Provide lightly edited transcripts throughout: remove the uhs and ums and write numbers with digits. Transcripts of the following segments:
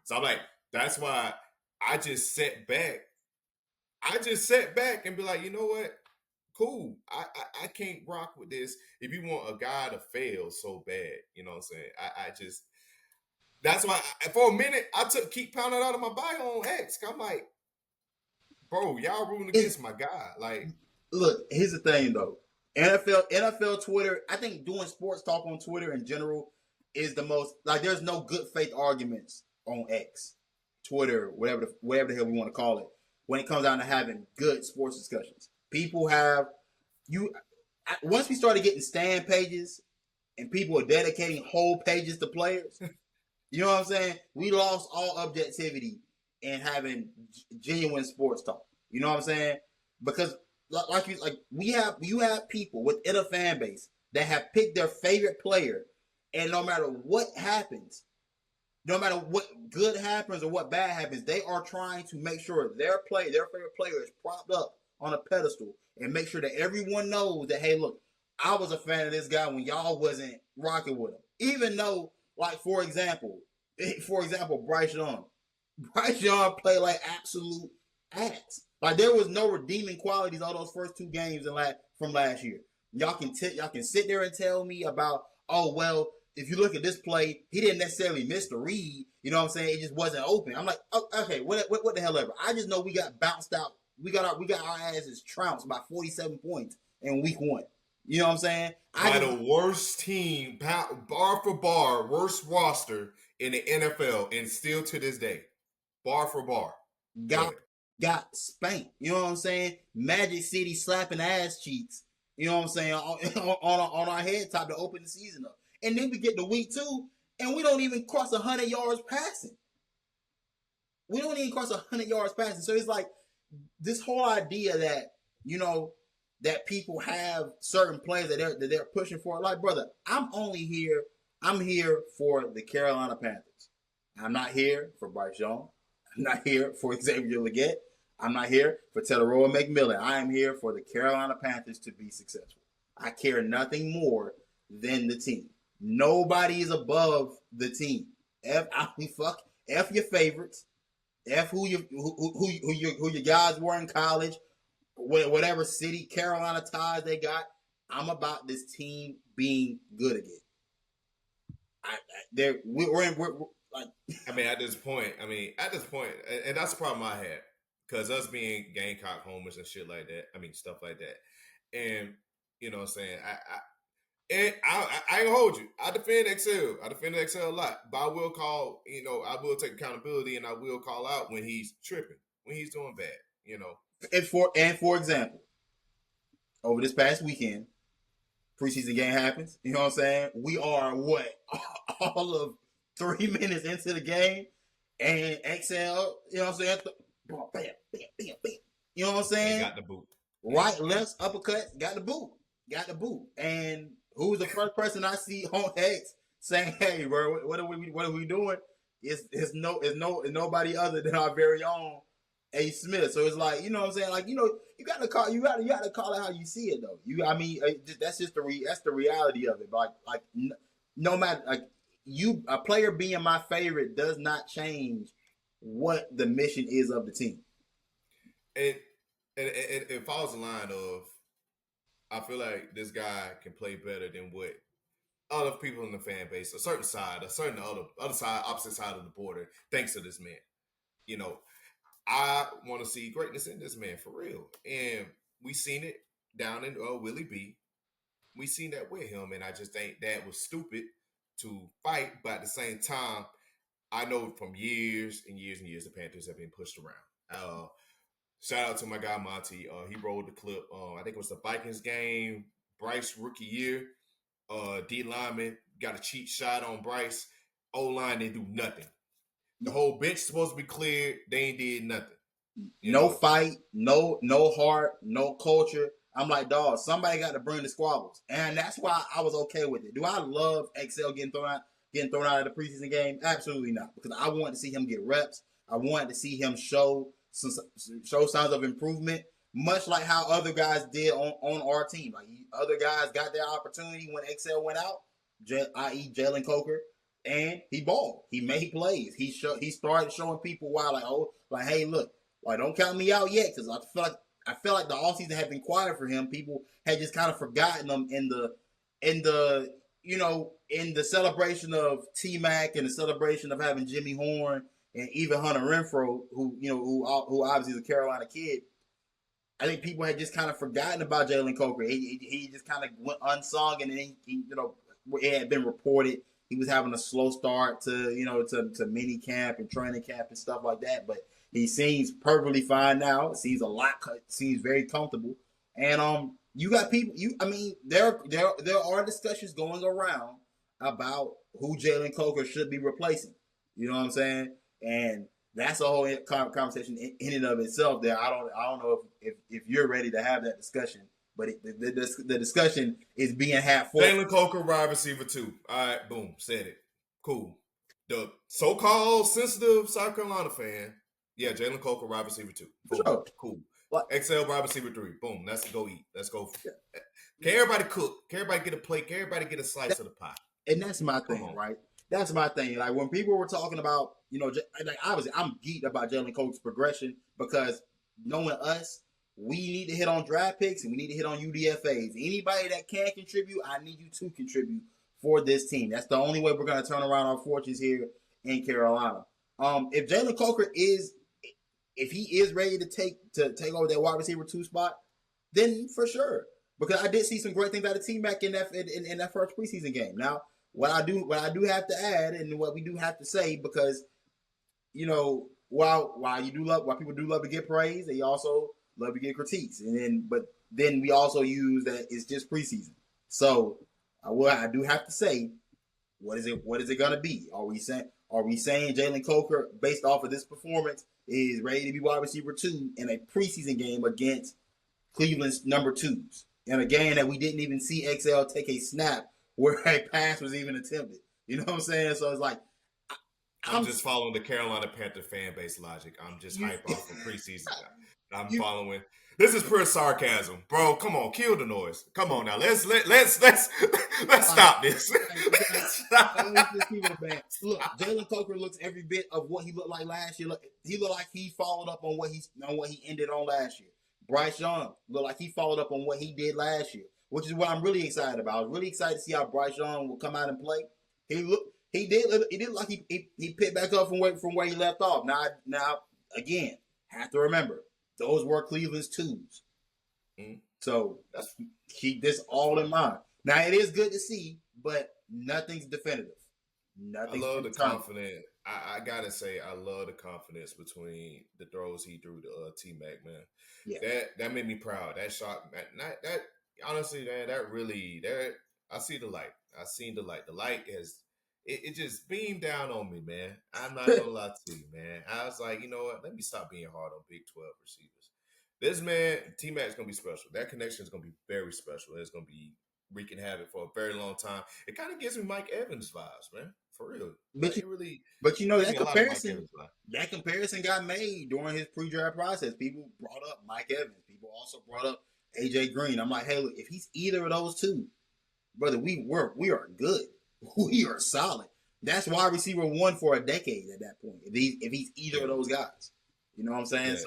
So I'm like, that's why I just sat back. I just sat back and be like, you know what? Cool. I can't rock with this. If you want a guy to fail so bad, you know what I'm saying? I just that's why for a minute I took keep pounding out of my bio on X. I'm like, bro, y'all rooting It's, against my guy. Like, look, here's the thing though. NFL Twitter, I think doing sports talk on Twitter in general is the most like there's no good faith arguments on X, Twitter, whatever the hell we want to call it, when it comes down to having good sports discussions. People have you once we started getting stand pages and people are dedicating whole pages to players, you know what I'm saying? We lost all objectivity in having genuine sports talk. You know what I'm saying? Because like you have people within a fan base that have picked their favorite player, and no matter what happens, no matter what good happens or what bad happens, they are trying to make sure their favorite player is propped up on a pedestal and make sure that everyone knows that, hey, look, I was a fan of this guy when y'all wasn't rocking with him. Even though, like, for example, Bryce Young. Bryce Young played like absolute ass. Like there was no redeeming qualities all those first two games from last year. Y'all can sit there and tell me about, oh well, if you look at this play, he didn't necessarily miss the read. You know what I'm saying? It just wasn't open. I'm like, oh, okay, what the hell ever. I just know we got bounced out. We got our asses trounced by 47 points in week 1. You know what I'm saying? by the worst team, bar for bar, worst roster in the NFL, and still to this day, bar for bar. got spanked. You know what I'm saying? Magic City slapping ass cheeks. You know what I'm saying? On our head top to open the season up. And then we get to week 2, and we don't even cross 100 yards passing. We don't even cross 100 yards passing. So it's like this whole idea that, you know, that people have certain plays that they're pushing for. Like, brother, I'm here for the Carolina Panthers. I'm not here for Bryce Young. I'm not here for Xavier Legette. I'm not here for Teteroa McMillan. I am here for the Carolina Panthers to be successful. I care nothing more than the team. Nobody is above the team. F your favorites. F who your guys were in college, whatever city, Carolina ties they got. I'm about this team being good again. We're like, at this point, and that's the problem I had because us being Gamecock homers and shit like that. Stuff like that, and you know what I'm saying. I ain't gonna hold you. I defend Excel. I defend Excel a lot, but I will call. I will take accountability and I will call out when he's tripping, when he's doing bad. And for example, over this past weekend, preseason game happens. You know what I'm saying? We are all of 3 minutes into the game, and Excel. You know what I'm saying? Bam, bam, bam, bam. You know what I'm saying? Got the boot. Right, left, uppercut, got the boot. And who's the first person I see on X saying, "Hey, bro, what are we doing?" It's nobody other than our very own A. Smith. So it's like, you know what I'm saying? Like, you got to call it how you see it though. That's just the reality of it. But like no matter a player being my favorite does not change what the mission is of the team. It follows the line of, I feel like this guy can play better than what other people in the fan base, a certain other side, opposite side of the border, thanks to this man. I want to see greatness in this man for real, and we seen it down in Willie B. We seen that with him, and I just think that was stupid to fight. But at the same time, I know from years and years and years the Panthers have been pushed around. Shout out to my guy Monty. He rolled the clip. I think it was the Vikings game. Bryce rookie year. D lineman got a cheat shot on Bryce. O-line didn't do nothing. The whole bench supposed to be cleared. They ain't did nothing. No fight, no heart, no culture. I'm like, dog, somebody got to bring the squabbles. And that's why I was okay with it. Do I love XL getting thrown out of the preseason game? Absolutely not. Because I wanted to see him get reps. I wanted to see him show signs of improvement, much like how other guys did on our team. Like other guys got their opportunity when XL went out, i.e. Jalen Coker. and he balled. He made plays. He started showing people why, like hey, look, like don't count me out yet, because I felt like the offseason had been quiet for him. People had just kind of forgotten him in the celebration of T Mac and the celebration of having Jimmy Horn and even Hunter Renfro, who obviously is a Carolina kid. I think people had just kind of forgotten about Jalen Coker. He just kind of went unsung, and then it had been reported he was having a slow start to mini camp and training camp and stuff like that. But he seems perfectly fine now. Seems very comfortable. And you got people. There are discussions going around about who Jalen Coker should be replacing. You know what I'm saying? And that's a whole conversation in and of itself. There, I don't know if you're ready to have that discussion, but the discussion is being had for Jalen Coker, wide receiver 2. All right, boom, said it. Cool. The so-called sensitive South Carolina fan, yeah, Jalen Coker, wide receiver 2. Boom. Sure. Cool. What? XL wide receiver 3. Boom. Let's go eat. Let's go. Yeah. Can everybody cook? Can everybody get a plate? Can everybody get a slice of the pie? And that's my thing, right? That's my thing. Like when people were talking about, like obviously I'm geeked about Jalen Coker's progression because knowing us, we need to hit on draft picks and we need to hit on UDFAs. Anybody that can contribute, I need you to contribute for this team. That's the only way we're going to turn around our fortunes here in Carolina. If Jalen Coker if he is ready to take over that wide receiver 2 spot, then for sure. Because I did see some great things out of T-Mac in that first preseason game. Now, what I do have to add, and what we do have to say, because while people do love to get praise, they also love to get critiques, but then we also use that it's just preseason. So I do have to say, what is it gonna be? Are we saying Jalen Coker, based off of this performance, is ready to be wide receiver 2 in a preseason game against Cleveland's number 2s, in a game that we didn't even see XL take a snap where a pass was even attempted? You know what I'm saying? So it's like I'm just following the Carolina Panther fan base logic. I'm just hype off of preseason. I'm following. This is pure sarcasm, bro. Come on, kill the noise. Come on now, let's stop this. Look, Jalen Coker looks every bit of what he looked like last year. He looked like he followed up on what he ended on last year. Bryce Young looked like he followed up on what he did last year, which is what I'm really excited about. I was really excited to see how Bryce Young will come out and play. He did like he picked back up from where he left off. Now again, have to remember those were Cleveland's 2s. So keep this all in mind. Now it is good to see, but nothing's definitive. I love the confidence. I gotta say, I love the confidence between the throws he threw to T-Mac, man. Yeah. That made me proud. That shot, that honestly, man, I see the light. I seen the light. The light it just beamed down on me, man. I'm not gonna lie to you, man. I was like, you know what? Let me stop being hard on Big 12 receivers. This man, T-Mac's gonna be special. That connection is gonna be very special. It's gonna be wreaking havoc for a very long time. It kind of gives me Mike Evans vibes, man. For real. But that comparison got made during his pre-draft process. People brought up Mike Evans. People also brought up AJ Green. I'm like, hey, look, if he's either of those 2, brother, we are good. We are solid. That's wide receiver 1 for a decade at that point. If he's either of those guys, you know what I'm saying?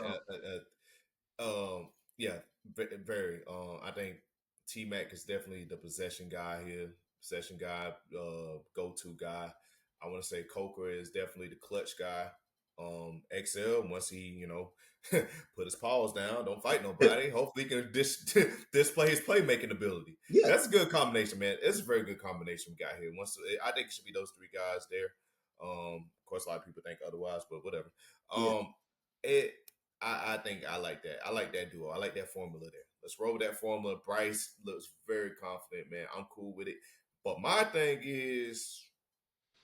Very. I think T-Mac is definitely the possession guy here. Possession guy, go-to guy. I want to say Coker is definitely the clutch guy. XL, once he, put his paws down, don't fight nobody. Hopefully he can display his playmaking ability. Yeah. That's a good combination, man. It's a very good combination we got here. I think it should be those 3 guys there. Of course, a lot of people think otherwise, but whatever. I think I like that. I like that duo. I like that formula there. Let's roll with that formula. Bryce looks very confident, man. I'm cool with it. But my thing is,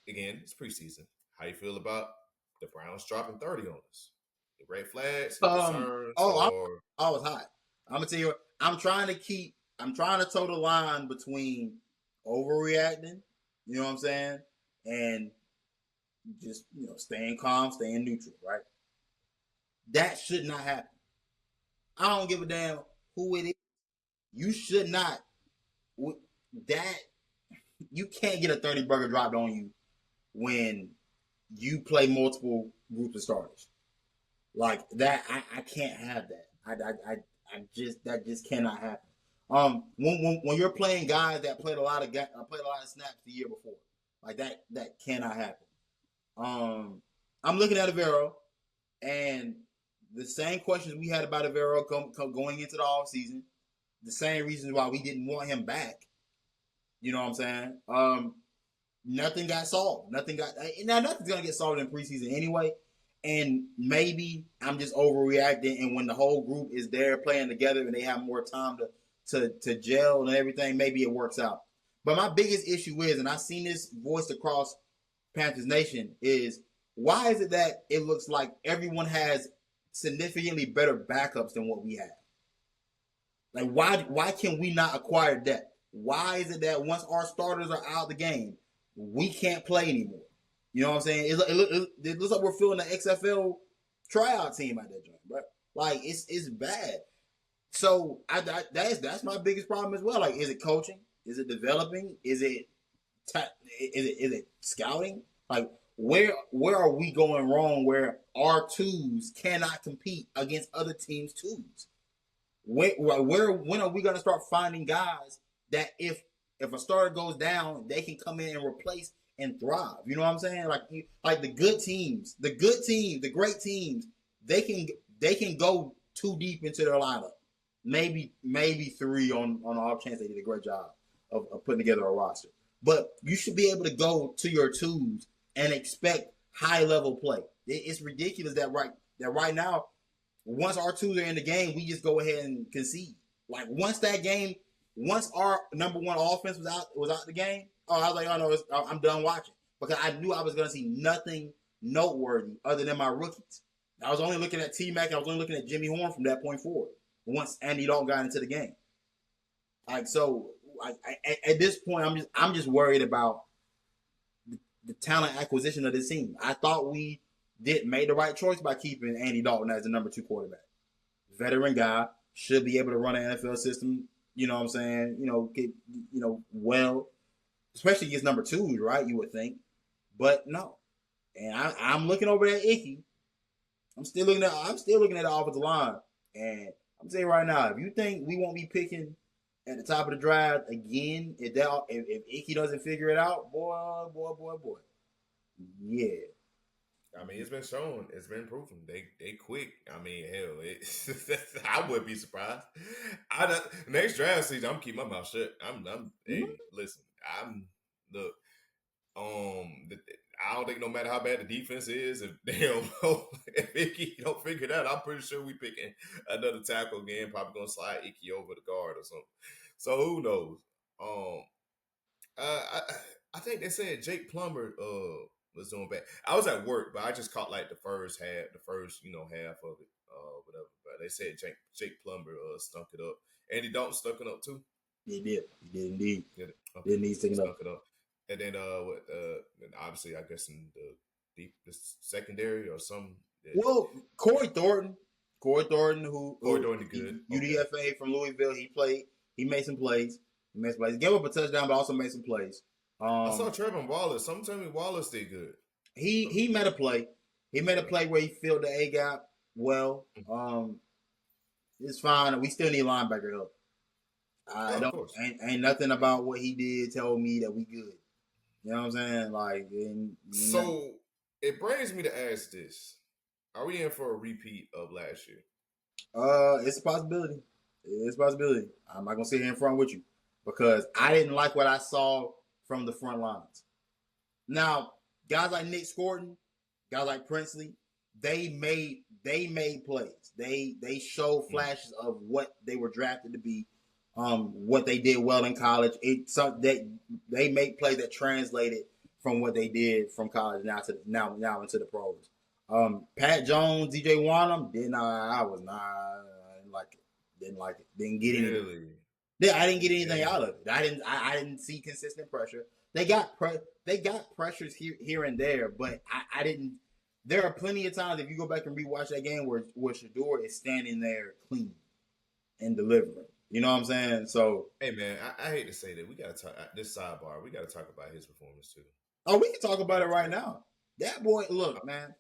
again, it's preseason. How you feel about the Browns dropping 30 on us? The red flags, concerns, I was hot. I'm gonna tell you what, I'm trying to toe the line between overreacting, you know what I'm saying, and just staying calm, staying neutral, right? That should not happen. I don't give a damn who it is. You should not. You can't get a 30 burger dropped on you when you play multiple groups of starters. Like that, I can't have that. I just that just cannot happen. When you're playing guys that played a lot of snaps the year before, like that cannot happen. I'm looking at Avero, and the same questions we had about Avero going into the offseason, the same reasons why we didn't want him back. You know what I'm saying? Nothing got solved. Nothing's gonna get solved in preseason anyway. And maybe I'm just overreacting. And when the whole group is there playing together and they have more time to gel and everything, maybe it works out. But my biggest issue is, and I've seen this voiced across Panthers Nation, is why is it that it looks like everyone has significantly better backups than what we have? Like, why can we not acquire depth? Why is it that once our starters are out of the game, we can't play anymore? You know what I'm saying? It looks like we're filling the XFL tryout team at that joint, bro. Like, it's bad. So that's my biggest problem as well. Like, is it coaching? Is it developing? Is it scouting? Like, where are we going wrong? Where our twos cannot compete against other teams' twos? When are we gonna start finding guys that if a starter goes down, they can come in and replace and thrive? You know what I'm saying? Like the great teams, the great teams, they can go too deep into their lineup. Maybe 3 on the off chance they did a great job of putting together a roster. But you should be able to go to your twos and expect high level play. It's ridiculous that right now, once our twos are in the game, we just go ahead and concede. Like once our number one offense was out the game, I was like, oh no, I'm done watching, because I knew I was going to see nothing noteworthy other than my rookies. I was only looking at T-Mac, and I was only looking at Jimmy Horn from that point forward. Once Andy Dalton got into the game, like so, at this point, I'm just worried about the talent acquisition of this team. I thought we made the right choice by keeping Andy Dalton as the number 2 quarterback. Veteran guy, should be able to run an NFL system. You know what I'm saying? Get well, especially against number 2s, right? You would think, but no. And I'm looking over at Icky. I'm still looking at the offensive line, and I'm saying right now, if you think we won't be picking at the top of the draft again, if Icky doesn't figure it out, boy, yeah. I mean, it's been shown. It's been proven. They quick. I mean, hell, I wouldn't be surprised. Next draft season, I'm keeping my mouth shut. Hey, listen, look. I don't think no matter how bad the defense is, if if Icky don't figure it out, I'm pretty sure we picking another tackle again. Probably gonna slide Icky over the guard or something. So who knows? I I think they said Jake Plummer was doing bad. I was at work, but I just caught like the first half of it, whatever. But they said Jake Plummer stunk it up. Andy Dalton stunk it up too. He did indeed. Okay. Didn't need to stunk it up. And then and obviously I guess in the secondary or some. Yeah. Well, Corey Thornton, who good. UDFA from Louisville, he made some plays. Gave up a touchdown, but also made some plays. I saw Trevor Wallace. Someone tell me Wallace did good. He made a play. He made a play where he filled the A gap well. It's fine. We still need linebacker help. Ain't nothing about what he did tell me that we good. You know what I'm saying? Like, so it brings me to ask this: are we in for a repeat of last year? It's a possibility. I'm not gonna sit here in front with you because I didn't like what I saw from the front lines. Now, guys like Nick Scorton, guys like Princely, they made plays. They showed flashes of what they were drafted to be, what they did well in college. They make plays that translated from what they did from college now into the pros. Pat Jones, DJ Wanham, I didn't like it. Didn't get anything. Really? Yeah, I didn't get anything out of it. I didn't see consistent pressure. They got pressures here and there, but I didn't. There are plenty of times if you go back and rewatch that game where Shedeur is standing there clean and delivering. You know what I'm saying? So hey man, I hate to say that we gotta talk this sidebar. We gotta talk about his performance too. Oh, we can talk about it right now. That boy, look, man.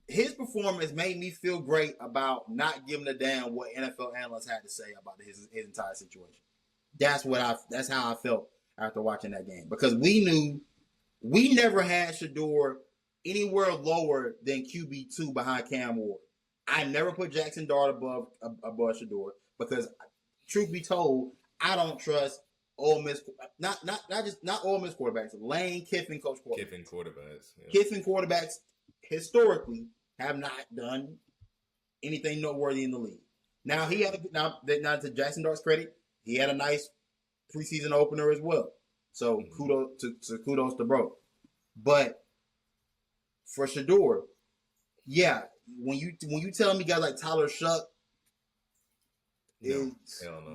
His performance made me feel great about not giving a damn what NFL analysts had to say about his entire situation. That's how I felt after watching that game because we knew we never had Shedeur anywhere lower than QB2 behind Cam Ward. I never put Jackson Dart above Shedeur because, truth be told, I don't trust Ole Miss, not Ole Miss quarterbacks, Lane Kiffin coach quarterbacks. Kiffin quarterbacks. Yeah. Kiffin quarterbacks historically have not done anything noteworthy in the league. Now he had now to Jackson Dart's credit, he had a nice preseason opener as well. So kudos to bro. But for Shedeur, yeah, when you tell me guys like Tyler Shuck is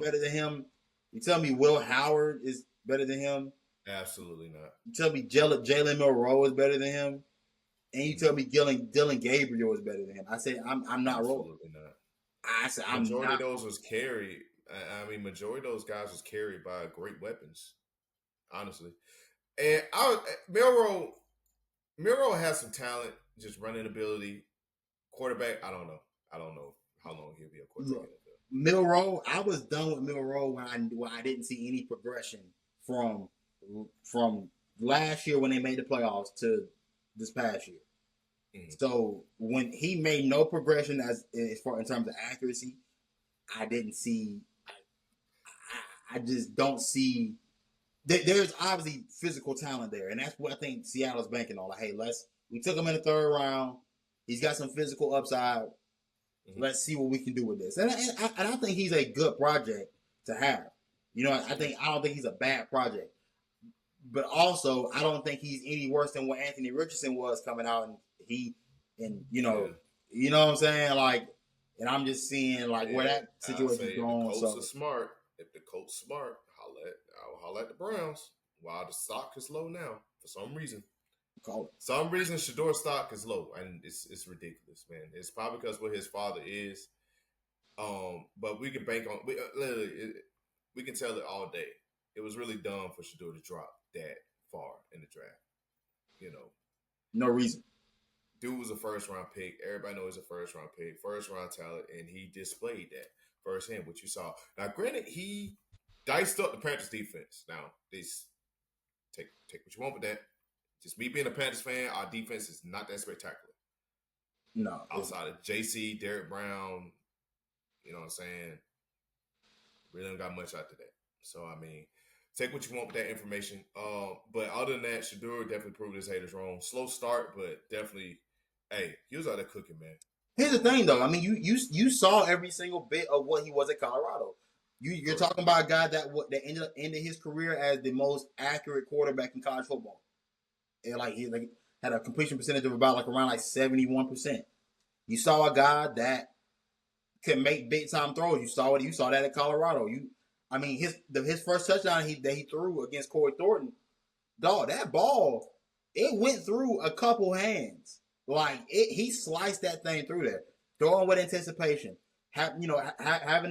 better than him, you tell me Will Howard is better than him. Absolutely not. You tell me Jalen Milroe is better than him, and you tell me Dylan Gabriel is better than him. I say I'm not rolling. Absolutely not. I said I'm majority not. of those was carried. I mean, majority of those guys was carried by great weapons, honestly. And Milroe has some talent, just running ability. Quarterback, I don't know how long he'll be a quarterback. Milroe, I was done with Milroe when I didn't see any progression from last year when they made the playoffs to this past year. Mm-hmm. So when he made no progression as far in terms of accuracy, I didn't see. I just don't see. There's obviously physical talent there, and that's what I think Seattle's banking on. Like, hey, we took him in the third round. He's got some physical upside. Mm-hmm. Let's see what we can do with this. And I think he's a good project to have. You know, I don't think he's a bad project. But also, I don't think he's any worse than what Anthony Richardson was coming out, and you know what I'm saying? Like, and I'm just seeing like where that situation is going. The Colts are smart. If the Colts smart, I'll holler at the Browns. While the stock is low now, for some reason. Some reason Shedeur's stock is low, and it's ridiculous, man. It's probably because what his father is. But we can bank on we can tell it all day. It was really dumb for Shedeur to drop that far in the draft. You know, no reason. Dude was a first round pick. Everybody knows he's a first round pick, first round talent, and he displayed that firsthand. What you saw. Now, granted, he diced up the Panthers defense. Now, this take what you want with that. Just me being a Panthers fan, our defense is not that spectacular. No. Outside of JC, Derek Brown, you know what I'm saying? Really don't got much after that. So, I mean, take what you want with that information. But other than that, Shedeur definitely proved his haters wrong. Slow start, but definitely, hey, he was out there cooking, man. Here's the thing, though. I mean, you saw every single bit of what he was at Colorado. You're talking about a guy that ended his career as the most accurate quarterback in college football. And he had a completion percentage of about around 71%. You saw a guy that could make big time throws. You saw that at Colorado. His first touchdown that he threw against Corey Thornton, dog, that ball, it went through a couple hands. He sliced that thing through there, throwing with anticipation. Having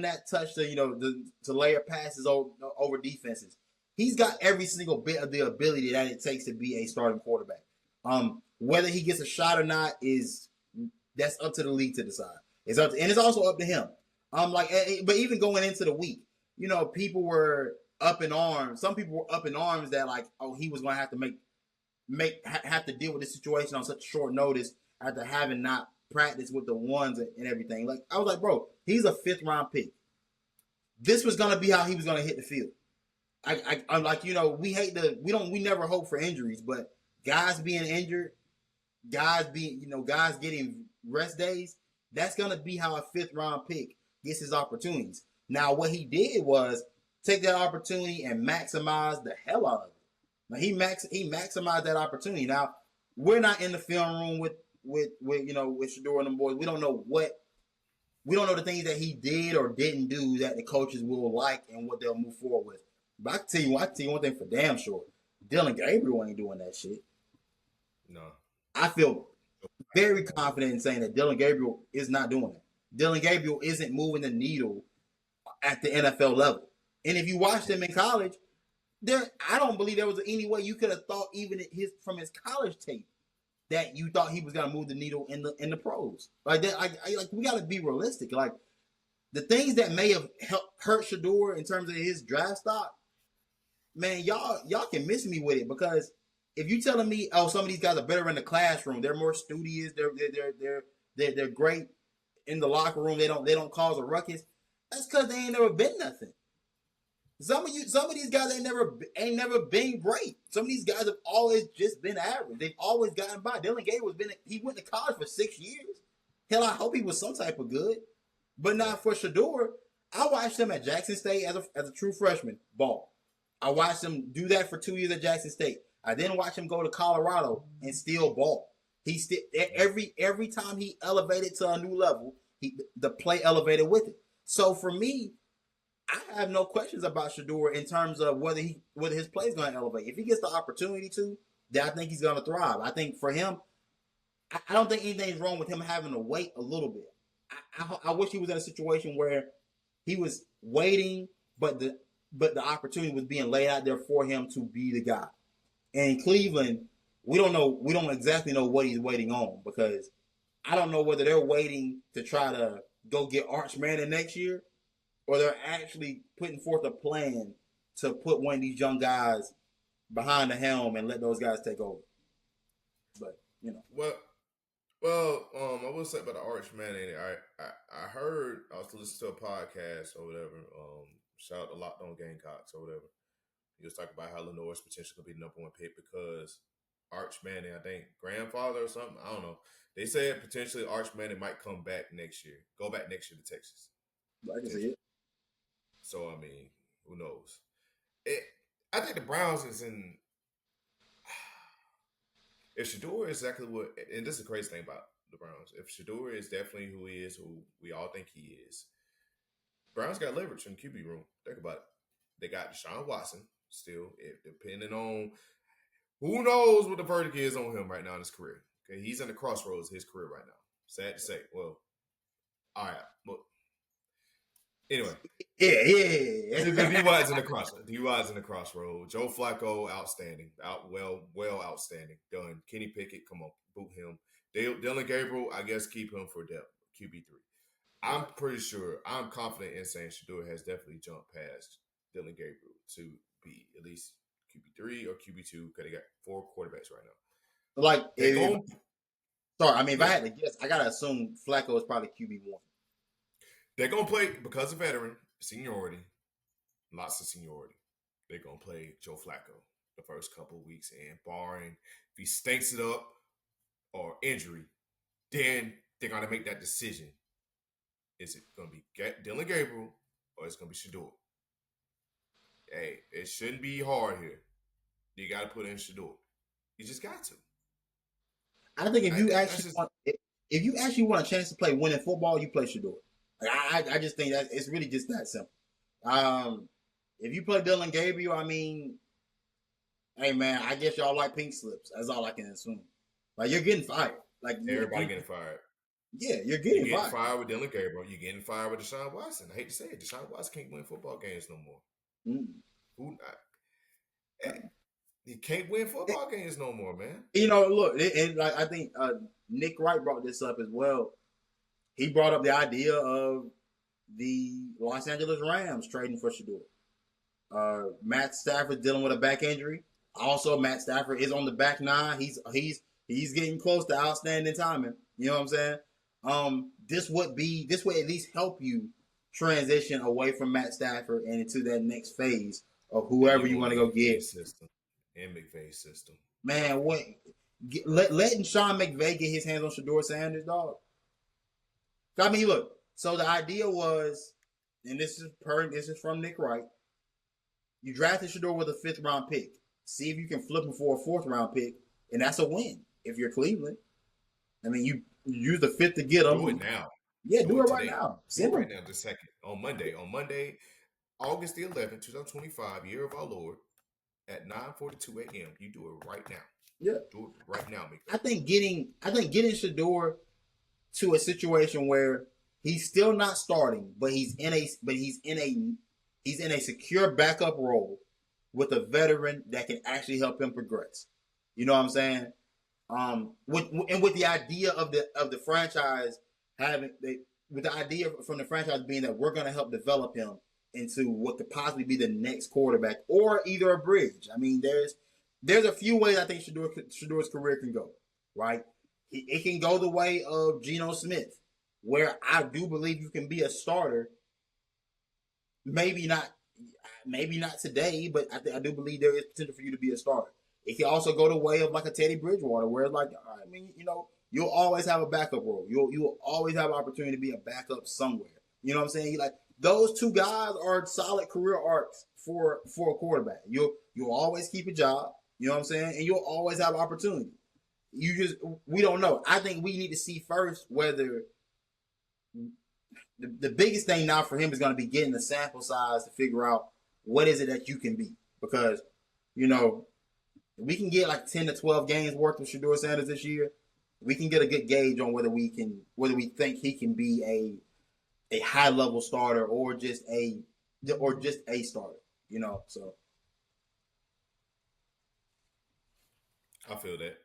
that touch to layer passes over defenses. He's got every single bit of the ability that it takes to be a starting quarterback. Whether he gets a shot or not that's up to the league to decide. And it's also up to him. But even going into the week, people were up in arms. Some people were up in arms that he was going to have to have to deal with this situation on such short notice after having not practiced with the ones and everything. I was like, bro, he's a 5th round pick. This was going to be how he was going to hit the field. I'm like, we never hope for injuries, but guys being injured, guys getting rest days, that's going to be how a 5th round pick gets his opportunities. Now, what he did was take that opportunity and maximize the hell out of it. Now, he maximized that opportunity. Now, we're not in the film room with Shedeur and them boys. We don't know the things that he did or didn't do that the coaches will like and what they'll move forward with. But I can tell you one thing for damn sure. Dylan Gabriel ain't doing that shit. No. I feel very confident in saying that Dylan Gabriel is not doing it. Dylan Gabriel isn't moving the needle at the NFL level. And if you watched him in college, I don't believe there was any way you could have thought even from his college tape that you thought he was gonna move the needle in the pros. Like that, like we gotta be realistic. Like the things that may have hurt Shedeur in terms of his draft stock, man, y'all can miss me with it, because if you telling me, oh, some of these guys are better in the classroom, they're more studious, they're great in the locker room, they don't cause a ruckus, that's because they ain't never been nothing. Some of these guys ain't never been great. Some of these guys have always just been average. They've always gotten by. Dylan Gabriel he went to college for 6 years. Hell, I hope he was some type of good, but not for Shedeur. I watched him at Jackson State as a true freshman ball. I watched him do that for 2 years at Jackson State. I then watched him go to Colorado and still ball. He still every time he elevated to a new level, the play elevated with it. So for me, I have no questions about Shedeur in terms of whether his play is going to elevate. If he gets the opportunity to, then I think he's going to thrive. I think for him, I don't think anything's wrong with him having to wait a little bit. I wish he was in a situation where he was waiting, but the opportunity was being laid out there for him to be the guy. And in Cleveland, we don't exactly know what he's waiting on, because I don't know whether they're waiting to try to go get Arch Manning next year, or they're actually putting forth a plan to put one of these young guys behind the helm and let those guys take over. But well, I will say about the Arch Manning. I heard, I was listening to a podcast or whatever. Shout out to Locked On Gamecocks or whatever. He was talking about how Lenoir's potential could be the number one pick because Arch Manning, I think grandfather or something. I don't know. They said potentially Arch Manning might come back next year. Go back next year to Texas. I can see it. So I mean, who knows? I think the Browns is in. If Shedeur is exactly what, and this is the crazy thing about the Browns, if Shedeur is definitely who he is, who we all think he is, Browns got leverage in the QB room. Think about it. They got Deshaun Watson still, depending on who knows what the verdict is on him right now in his career. Okay, he's in the crossroads of his career right now. Sad to say. Well, all right, but anyway. Yeah. DUI's in the crossroad. DUI's in the crossroad. Joe Flacco, outstanding. Well, outstanding. Done. Kenny Pickett, come on, boot him. Dylan Gabriel, I guess keep him for depth. QB3. I'm pretty sure, I'm confident in saying Shedeur has definitely jumped past Dylan Gabriel to be at least QB3 or QB2 because they got 4 quarterbacks right now. Like, if I had to guess, I got to assume Flacco is probably QB1. They're going to play, because of veteran seniority, lots of seniority, they're going to play Joe Flacco the first couple of weeks. And barring if he stinks it up or injury, then they're going to make that decision. Is it going to be Dylan Gabriel or is it going to be Shedeur? Hey, it shouldn't be hard here. You got to put in Shedeur. You just got to. I think if you actually want a chance to play winning football, you play Shedeur. I just think that it's really just that simple. If you play Dylan Gabriel, I mean, hey man, I guess y'all like pink slips. That's all I can assume. Like, you're getting fired. Like, everybody getting fired. Yeah, you're getting fired with Dylan Gabriel. You're getting fired with Deshaun Watson. I hate to say it, Deshaun Watson can't win football games no more. He can't win football games no more, man. Look, like I think Nick Wright brought this up as well. He brought up the idea of the Los Angeles Rams trading for Shedeur. Matt Stafford dealing with a back injury. Also, Matt Stafford is on the back nine. He's getting close to outstanding timing. You know what I'm saying? This would at least help you transition away from Matt Stafford and into that next phase of whoever you want to go get. System and McVay's system. Man, letting Sean McVay get his hands on Shedeur Sanders, dog. I mean, look. So the idea was, and this is from Nick Wright. You drafted Shedeur with a 5th round pick. See if you can flip him for a 4th round pick, and that's a win if you're Cleveland. I mean, you use the 5th to get him. Do it now. Yeah, do it right now. Do it right now, this second. On Monday, August the 11th, 2025, year of our Lord, at 9:42 a.m. You do it right now. Yeah, do it right now, McVay. I think getting Shedeur to a situation where he's still not starting, but he's in a secure backup role, with a veteran that can actually help him progress. You know what I'm saying? With the idea of the franchise with the idea from the franchise being that we're going to help develop him into what could possibly be the next quarterback or either a bridge. I mean, there's a few ways I think Shedeur's career can go. Right? It can go the way of Geno Smith, where I do believe you can be a starter. Maybe not today, but I do believe there is potential for you to be a starter. It can also go the way of like a Teddy Bridgewater, where it's like, I mean, you'll always have a backup role. You'll always have an opportunity to be a backup somewhere. You know what I'm saying? Like those two guys are solid career arcs for a quarterback. You'll always keep a job. You know what I'm saying? And you'll always have opportunity. We don't know. I think we need to see first whether the biggest thing now for him is going to be getting the sample size to figure out what is it that you can be. Because, we can get like 10 to 12 games worth of Shedeur Sanders this year, we can get a good gauge on whether we think he can be a high level starter or just a starter. So I feel that.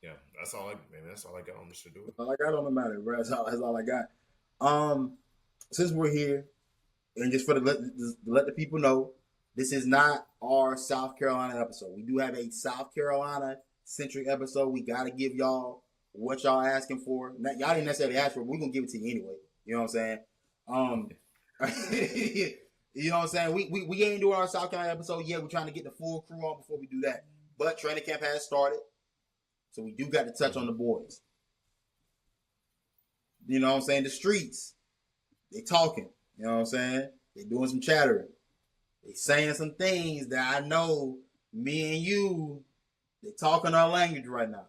Yeah, that's all I got on the Shedeur. That's all I got on the matter, bro. That's all I got. Since we're here, and just let the people know, this is not our South Carolina episode. We do have a South Carolina centric episode. We got to give y'all what y'all asking for. Now, y'all didn't necessarily ask for it, but we're going to give it to you anyway. You know what I'm saying? You know what I'm saying? We ain't doing our South Carolina episode yet. We're trying to get the full crew on before we do that. But training camp has started. So we do got to touch on the boys. You know what I'm saying? The streets, they talking. You know what I'm saying? They doing some chattering. They saying some things that I know me and you, they talking our language right now.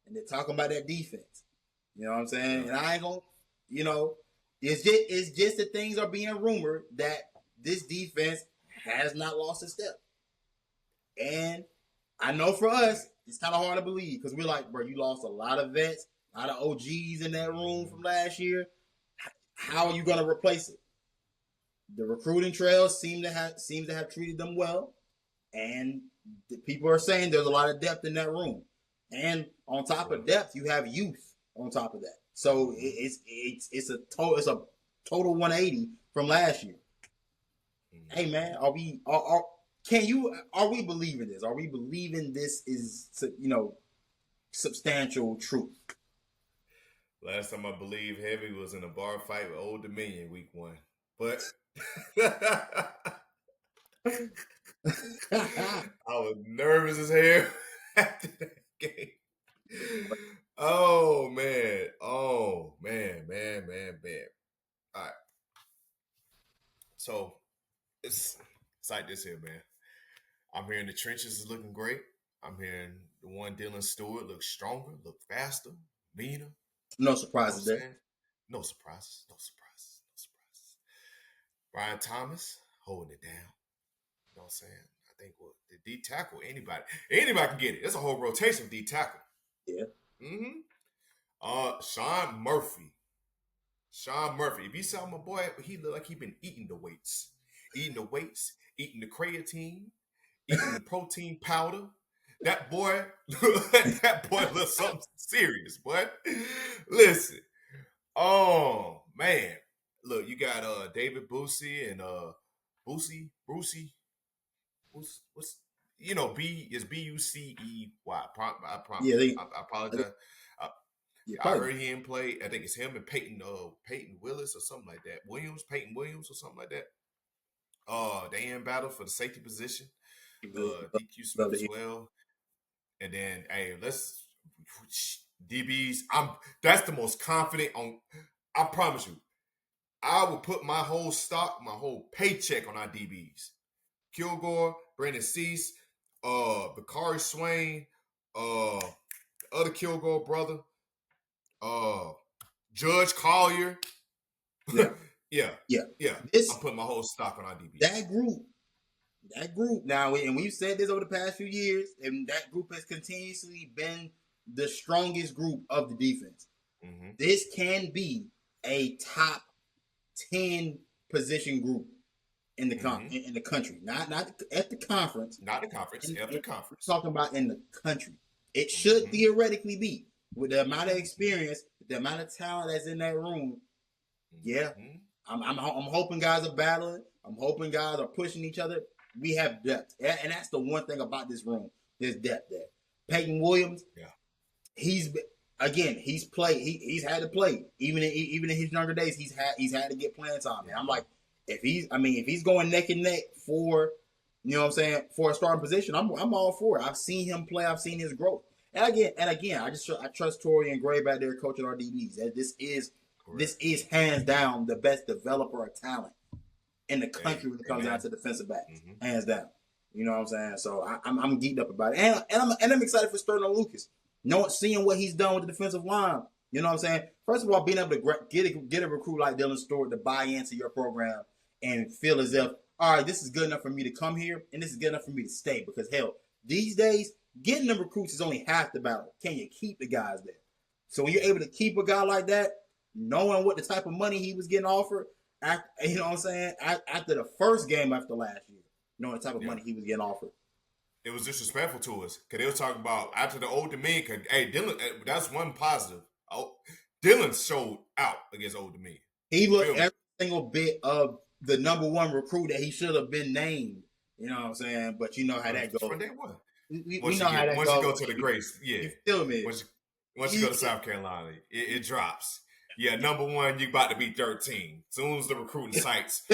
And they're talking about that defense. You know what I'm saying? And I ain't gonna, it's just that things are being rumored that this defense has not lost a step. And I know for us, it's kind of hard to believe because we're like, bro, you lost a lot of vets, a lot of OGs in that room from last year. How are you going to replace it? The recruiting trail seems to have treated them well, and the people are saying there's a lot of depth in that room. And on top of depth, you have youth on top of that. So it's a total 180 from last year. Hey man, are we believing this? Are we believing this is substantial truth? Last time I believed heavy was in a bar fight with Old Dominion week 1. But I was nervous as hell after that game. Oh man. All right. So it's like this here, man. I'm hearing the trenches is looking great. I'm hearing the one Dylan Stewart looks stronger, look faster, meaner. No surprises there. No surprises. Brian Thomas holding it down. You know what I'm saying? I think the D tackle, anybody can get it. There's a whole rotation of D tackle. Yeah. Sean Murphy. If you saw my boy, he looked like he been eating the weights, eating the creatine, eating the protein powder. That boy looks something serious, boy. Listen. Oh man. Look, you got David Boosie and Brucey. What's B is Bucey. I apologize. I heard him play. I think it's him and Peyton Willis or something like that. Peyton Williams or something like that. They in battle for the safety position. DQ Smith as well. And then let's DBs. That's the most confident on. I promise you, I will put my whole stock, my whole paycheck on our DBs. Kilgore, Brandon Cease, Bakari Swain, the other Kilgore brother, Judge Collier. Yeah. I'm putting my whole stock on our DBs. That group now, and we've said this over the past few years, and that group has continuously been the strongest group of the defense. Mm-hmm. This can be a top 10 position group in the Mm-hmm. in the country, not at the conference. Not the conference, after conference. Talking about in the country. It should Mm-hmm. theoretically be with the amount of experience, the amount of talent that's in that room. Yeah, Mm-hmm. I'm hoping guys are battling. I'm hoping guys are pushing each other. We have depth, and that's the one thing about this room. There's depth there. Peyton Williams, Yeah. He's played. He's had to play even in his younger days. He's had to get playing time. And I'm like, if he's going neck and neck for, you know what I'm saying, for a starting position, I'm all for it. I've seen him play. I've seen his growth. And again, I trust Torrey and Gray back there coaching our DBs. This is hands down the best developer of talent in the country when it comes down to defensive backs. Mm-hmm. Hands down. You know what I'm saying? So I'm geeked up about it, and I'm excited for Sterling Lucas. Seeing what he's done with the defensive line. You know what I'm saying? First of all, being able to get a recruit like Dylan Stewart to buy into your program and feel as if, all right, this is good enough for me to come here and this is good enough for me to stay. Because, hell, these days, getting the recruits is only half the battle. Can you keep the guys there? So when you're able to keep a guy like that, knowing what the type of money he was getting offered, you know what I'm saying, after the first game after last year, knowing the type of money he was getting offered. It was disrespectful to us because they were talking about after the Old Dominion. Hey, Dylan, that's one positive. Oh, Dylan showed out against Old Dominion. He looked every single bit of the number one recruit that he should have been named. You know what I'm saying? But you know how that goes. From day one. We know how that goes. Once you go to the Grace, yeah. You feel me? Once you go to South Carolina, it drops. Yeah, number one, you about to be 13. Soon as the recruiting sites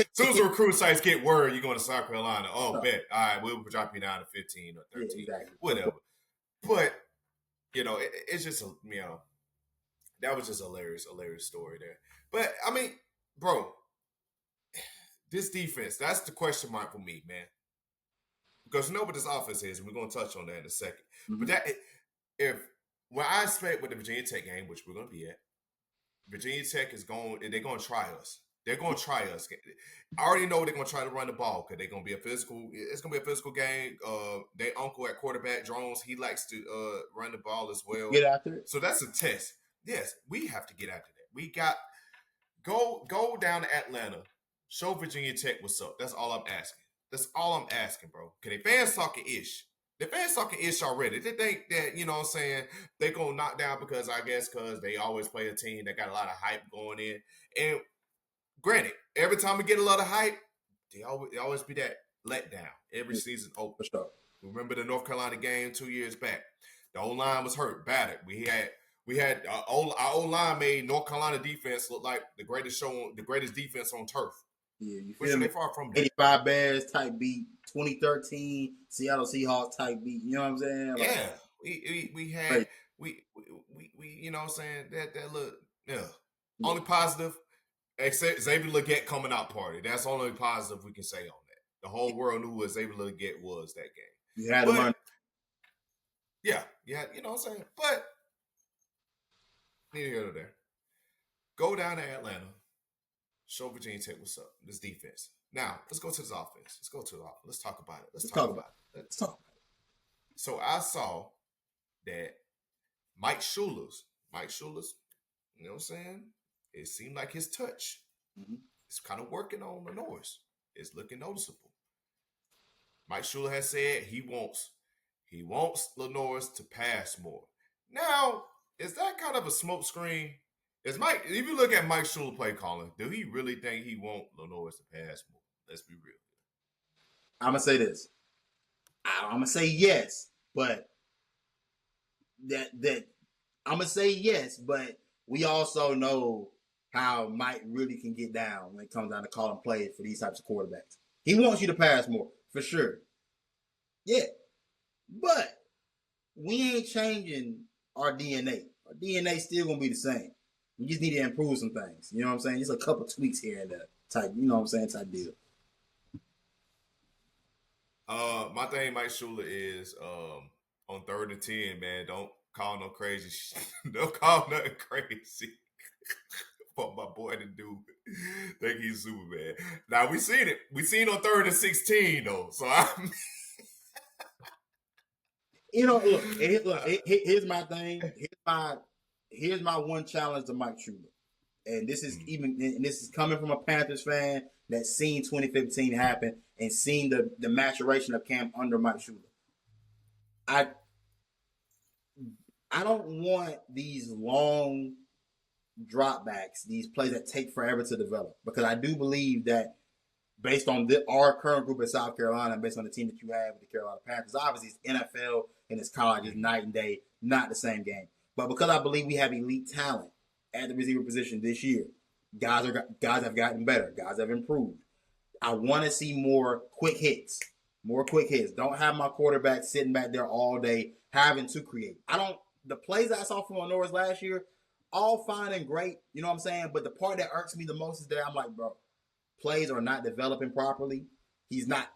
get word you're going to South Carolina, bet. All right, we'll drop you down to 15 or 13. Yeah, exactly. Whatever. But, it's just, that was just a hilarious story there. But, I mean, bro, this defense, that's the question mark for me, man. Because you know what this offense is, and we're going to touch on that in a second. Mm-hmm. But what I expect with the Virginia Tech game, which we're going to be at, Virginia Tech they're going to try us. They're going to try us. I already know they're going to try to run the ball because it's going to be a physical game. Their uncle at quarterback, Drones, he likes to run the ball as well. Get after it. So that's a test. Yes, we have to get after that. We got, go down to Atlanta, show Virginia Tech what's up. That's all I'm asking. That's all I'm asking, bro. Because they fans talking ish. The fans talking ish already. They think that, you know what I'm saying, they going to knock down because they always play a team that got a lot of hype going in. And granted, every time we get a lot of hype, they always be that letdown. Every season over. For sure. Remember the North Carolina game 2 years back? The O-line was hurt, battered. We had our O-line made North Carolina defense look like the greatest defense on turf. Yeah, you feel me? Far from 85 Bears type beat, 2013 Seattle Seahawks type beat. You know what I'm saying? Like, yeah, we had we you know what I'm saying, that look, only positive, except Xavier Legette coming out party. That's the only positive we can say on that. The whole world knew what Xavier Legette was that game. You had him. Yeah, you know what I'm saying. But need to go to there. Go down to Atlanta. Show Virginia Tech what's up. This defense. Now, let's go to this offense. Let's go to the offense. Let's talk about it. Let's talk about it. So I saw that Mike Schuler's, you know what I'm saying? It seemed like his touch is kind of working on Lenore's. It's looking noticeable. Mike Schuler has said he wants Lenore's to pass more. Now, is that kind of a smoke screen? If you look at Mike Schuler play calling, do he really think he want Lenore's to pass more? Let's be real. I'm gonna say this. I'm gonna say yes, but that I'm gonna say yes, but we also know how Mike really can get down when it comes down to calling plays for these types of quarterbacks. He wants you to pass more, for sure. Yeah, but we ain't changing our DNA. Our DNA still gonna be the same. We just need to improve some things. You know what I'm saying? Just a couple tweaks here and there. Type, you know what I'm saying? Type deal. My thing, Mike Schuler, is on 3rd and 10, man, don't call no crazy shit. Don't call nothing crazy. For my boy to do. Think he's Superman. Now, we seen it. We seen on 3rd and 16, though. So, look, here's my thing. Here's my one challenge to Mike Schuler. And this is coming from a Panthers fan that's seen 2015 happen and seen the maturation of Cam under Mike Shula. I I don't want these long dropbacks, these plays that take forever to develop, because I do believe that based on our current group in South Carolina, based on the team that you have with the Carolina Panthers, obviously it's NFL and it's college, it's night and day, not the same game. But because I believe we have elite talent at the receiver position this year, guys have gotten better, guys have improved. I want to see more quick hits. More quick hits. Don't have my quarterback sitting back there all day having to create. The plays I saw from Norris last year, all fine and great, you know what I'm saying? But the part that irks me the most is that I'm like, bro, plays are not developing properly. He's not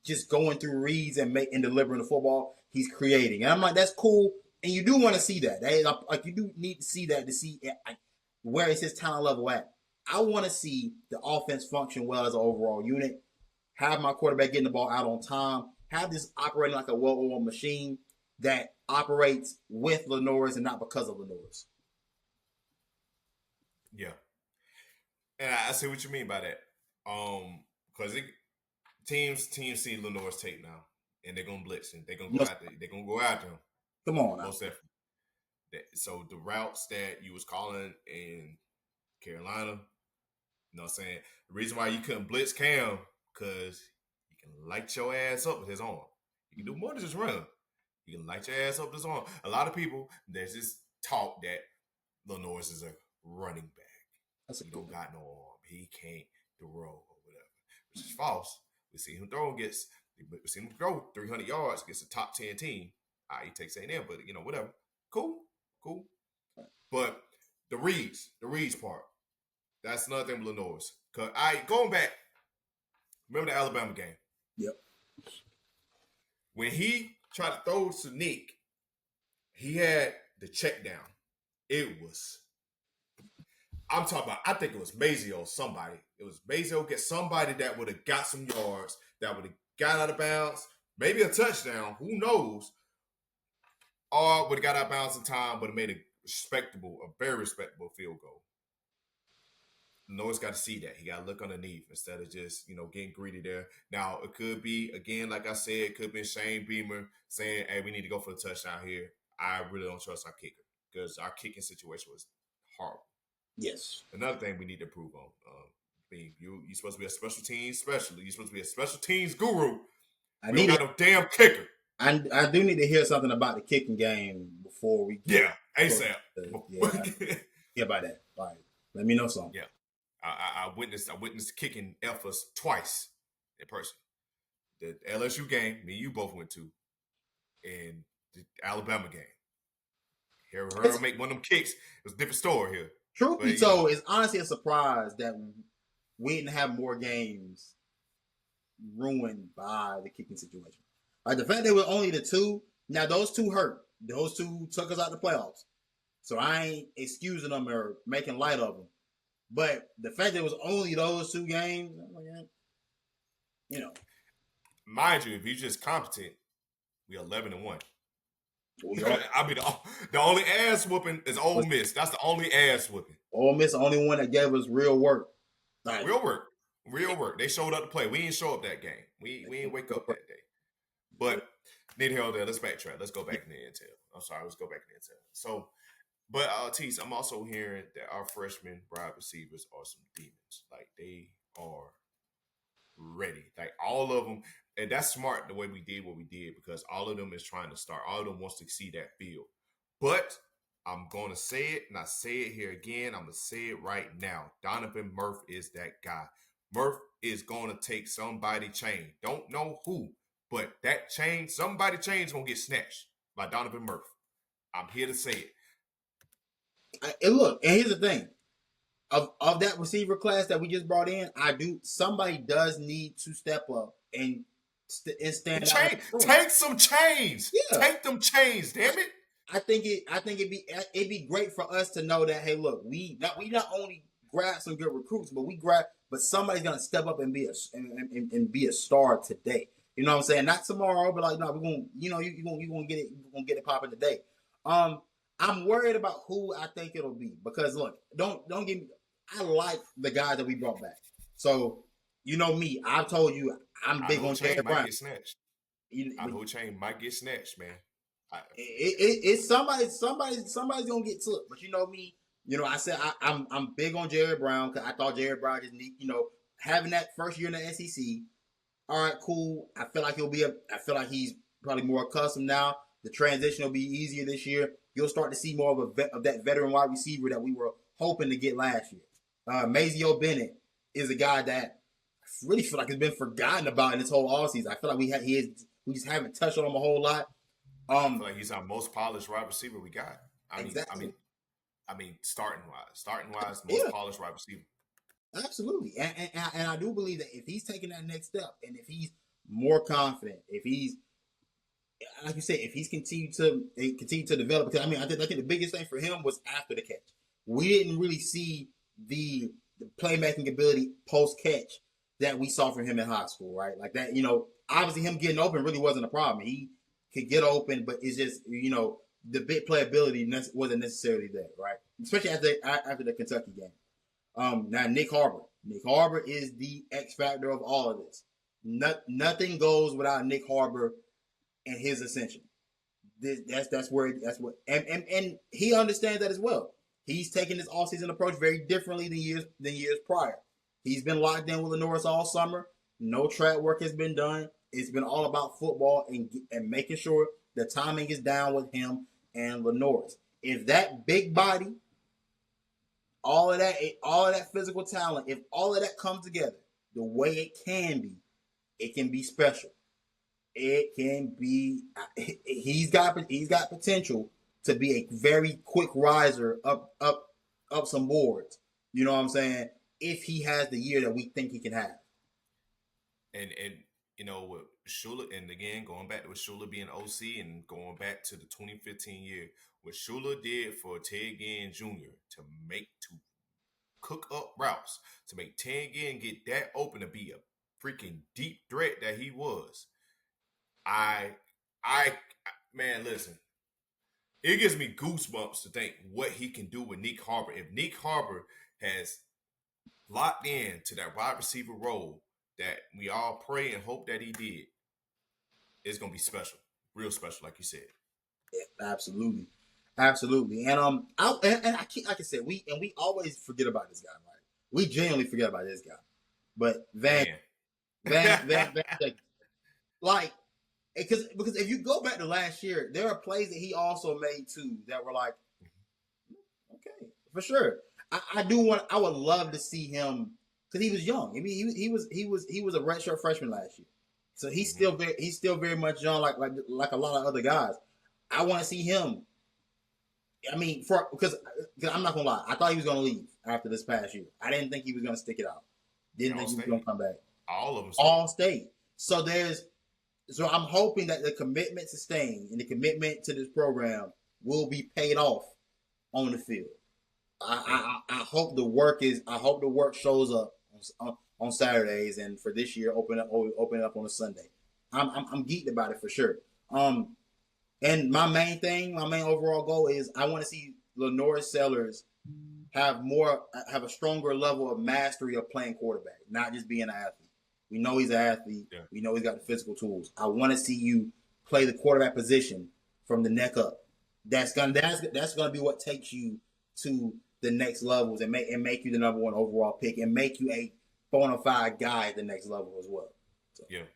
just going through reads and delivering the football. He's creating. And I'm like, that's cool. And you do want to see that. Like, you do need to see that to see where is his talent level at. I want to see the offense function well as an overall unit. Have my quarterback getting the ball out on time. Have this operating like a well-oiled machine that operates with Lenoris and not because of Lenoris. Yeah. And I see what you mean by that. Because teams see Lenoir's tape now, and they're gonna blitz and they're gonna go out there. They're gonna go after him. Come on, most definitely. So the routes that you was calling in Carolina, you know what I'm saying? The reason why you couldn't blitz Cam, because you can light your ass up with his arm. You can do more than just run. You can light your ass up with his arm. A lot of people, there's this talk that Lenoris is a running back. He don't got no arm. He can't throw or whatever, which is false. We see him throw 300 yards against a top 10 team. He takes A&M, but whatever. Cool. But the reads part, that's another thing with Lenoris. Cause going back, remember the Alabama game? Yep. When he tried to throw to Nick, he had the check down. I'm talking about, I think it was Mazio, somebody. It was Mazio get somebody that would have got some yards, that would have got out of bounds, maybe a touchdown, who knows, or would have got out of bounds in time, but it made a very respectable field goal. Noah's got to see that. He got to look underneath instead of just, getting greedy there. Now, it could be, again, like I said, it could be Shane Beamer saying, hey, we need to go for the touchdown here. I really don't trust our kicker because our kicking situation was horrible. Yes. Another thing we need to improve on. You're supposed to be a special teams specialist. You're supposed to be a special teams guru. We don't got no damn kicker. I do need to hear something about the kicking game before we get ASAP. Yeah, about that. All right. Let me know something. Yeah. I witnessed kicking efforts twice in person. The LSU game, me and you both went to, and the Alabama game. Hear her make one of them kicks. It was a different story here. Truth be told, it's honestly a surprise that we didn't have more games ruined by the kicking situation. Like the fact there were only the two. Now those two hurt. Those two took us out the playoffs. So I ain't excusing them or making light of them. But the fact there was only those two games, Mind you, if you're just competent, we 11-1. I mean, the only ass whooping is Ole Miss. That's the only ass whooping. Ole Miss, the only one that gave us real work. Like, real work. They showed up to play. We didn't show up that game. We didn't wake up that day. But need help there. Let's backtrack. Let's go back in the intel. I'm sorry. Let's go back in the intel. So, but Tease, I'm also hearing that our freshman wide receivers are some demons. Like they are ready. Like all of them. And that's smart the way we did what we did because all of them is trying to start. All of them wants to see that field. But I'm going to say it, and I say it here again. I'm going to say it right now. Donovan Murph is that guy. Murph is going to take somebody chain. Don't know who, but that chain, somebody chain is going to get snatched by Donovan Murph. I'm here to say it. And look, and here's the thing. Of that receiver class that we just brought in, somebody does need to step up and stand out. Take some chains. Yeah. Take them chains, damn it. I think it'd be great for us to know that, hey, look, we not only grab some good recruits, but somebody's gonna step up and be a star today. You know what I'm saying? Not tomorrow, but like no, we're gonna you're gonna get it popping today. I'm worried about who I think it'll be because look, don't get me. I like the guys that we brought back. So you know me, I've told you I'm Our big whole on chain Jared might Brown. get snatched. Our But whole chain might get snatched, man. it's somebody's gonna get took. But you know me, I said I'm big on Jared Brown because I thought Jared Brown just need having that first year in the SEC. All right, cool. I feel like I feel like he's probably more accustomed now. The transition will be easier this year. You'll start to see more of that veteran wide receiver that we were hoping to get last year. Mazio Bennett is a guy that I really feel like has been forgotten about in this whole offseason. I feel like we just haven't touched on him a whole lot. I feel like he's our most polished wide receiver we got. Exactly. I mean, starting wise, most Yeah, polished wide receiver. absolutely. And I do believe that if he's taking that next step and if he's more confident, if he's like you said, if he's continue to develop, because I think the biggest thing for him was after the catch. We didn't really see the playmaking ability post catch that we saw from him in high school, right? Like that, obviously him getting open really wasn't a problem. He could get open, but it's just the big playability wasn't necessarily there, right? Especially after the Kentucky game. Now Nick Harbor is the X factor of all of this. Nothing goes without Nick Harbor and his ascension. That's what and he understands that as well. He's taking this offseason approach very differently than years prior. He's been locked in with Lenoris all summer. No track work has been done. It's been all about football and making sure the timing is down with him and Lenoris. If that big body, all of that physical talent, if all of that comes together the way it can be special. It can be. He's got potential to be a very quick riser up some boards. You know what I'm saying? If he has the year that we think he can have. And with Shula, and again going back to with Shula being OC and going back to the 2015 year, what Shula did for Ted Ginn Jr. to cook up routes to make Ted Ginn get that open to be a freaking deep threat that he was. I, man, listen. It gives me goosebumps to think what he can do with Nick Harbor. If Nick Harbor has locked in to that wide receiver role that we all pray and hope that he did, it's gonna be special, real special, like you said. Yeah, absolutely, absolutely. And I keep, like I said, we always forget about this guy, right? We genuinely forget about this guy. But Van, like because if you go back to last year, there are plays that he also made too that were like, okay, for sure. I would love to see him because he was young. I mean, he was a redshirt freshman last year, so he's still very much young, like a lot of other guys. I want to see him. I mean, because I'm not gonna lie, I thought he was gonna leave after this past year. I didn't think he was gonna stick it out. Didn't think he was gonna come back. All of them all stayed. So I'm hoping that the commitment to staying and the commitment to this program will be paid off on the field. I hope the work shows up on Saturdays, and for this year open up on a Sunday. I'm geeked about it for sure. And my main overall goal is I want to see Lenoris Sellers have a stronger level of mastery of playing quarterback, not just being an athlete. We know he's an athlete. Yeah. We know he's got the physical tools. I want to see you play the quarterback position from the neck up. That's gonna be what takes you to the next levels and make you the number one overall pick and make you a bona fide guy at the next level as well. So. Yeah,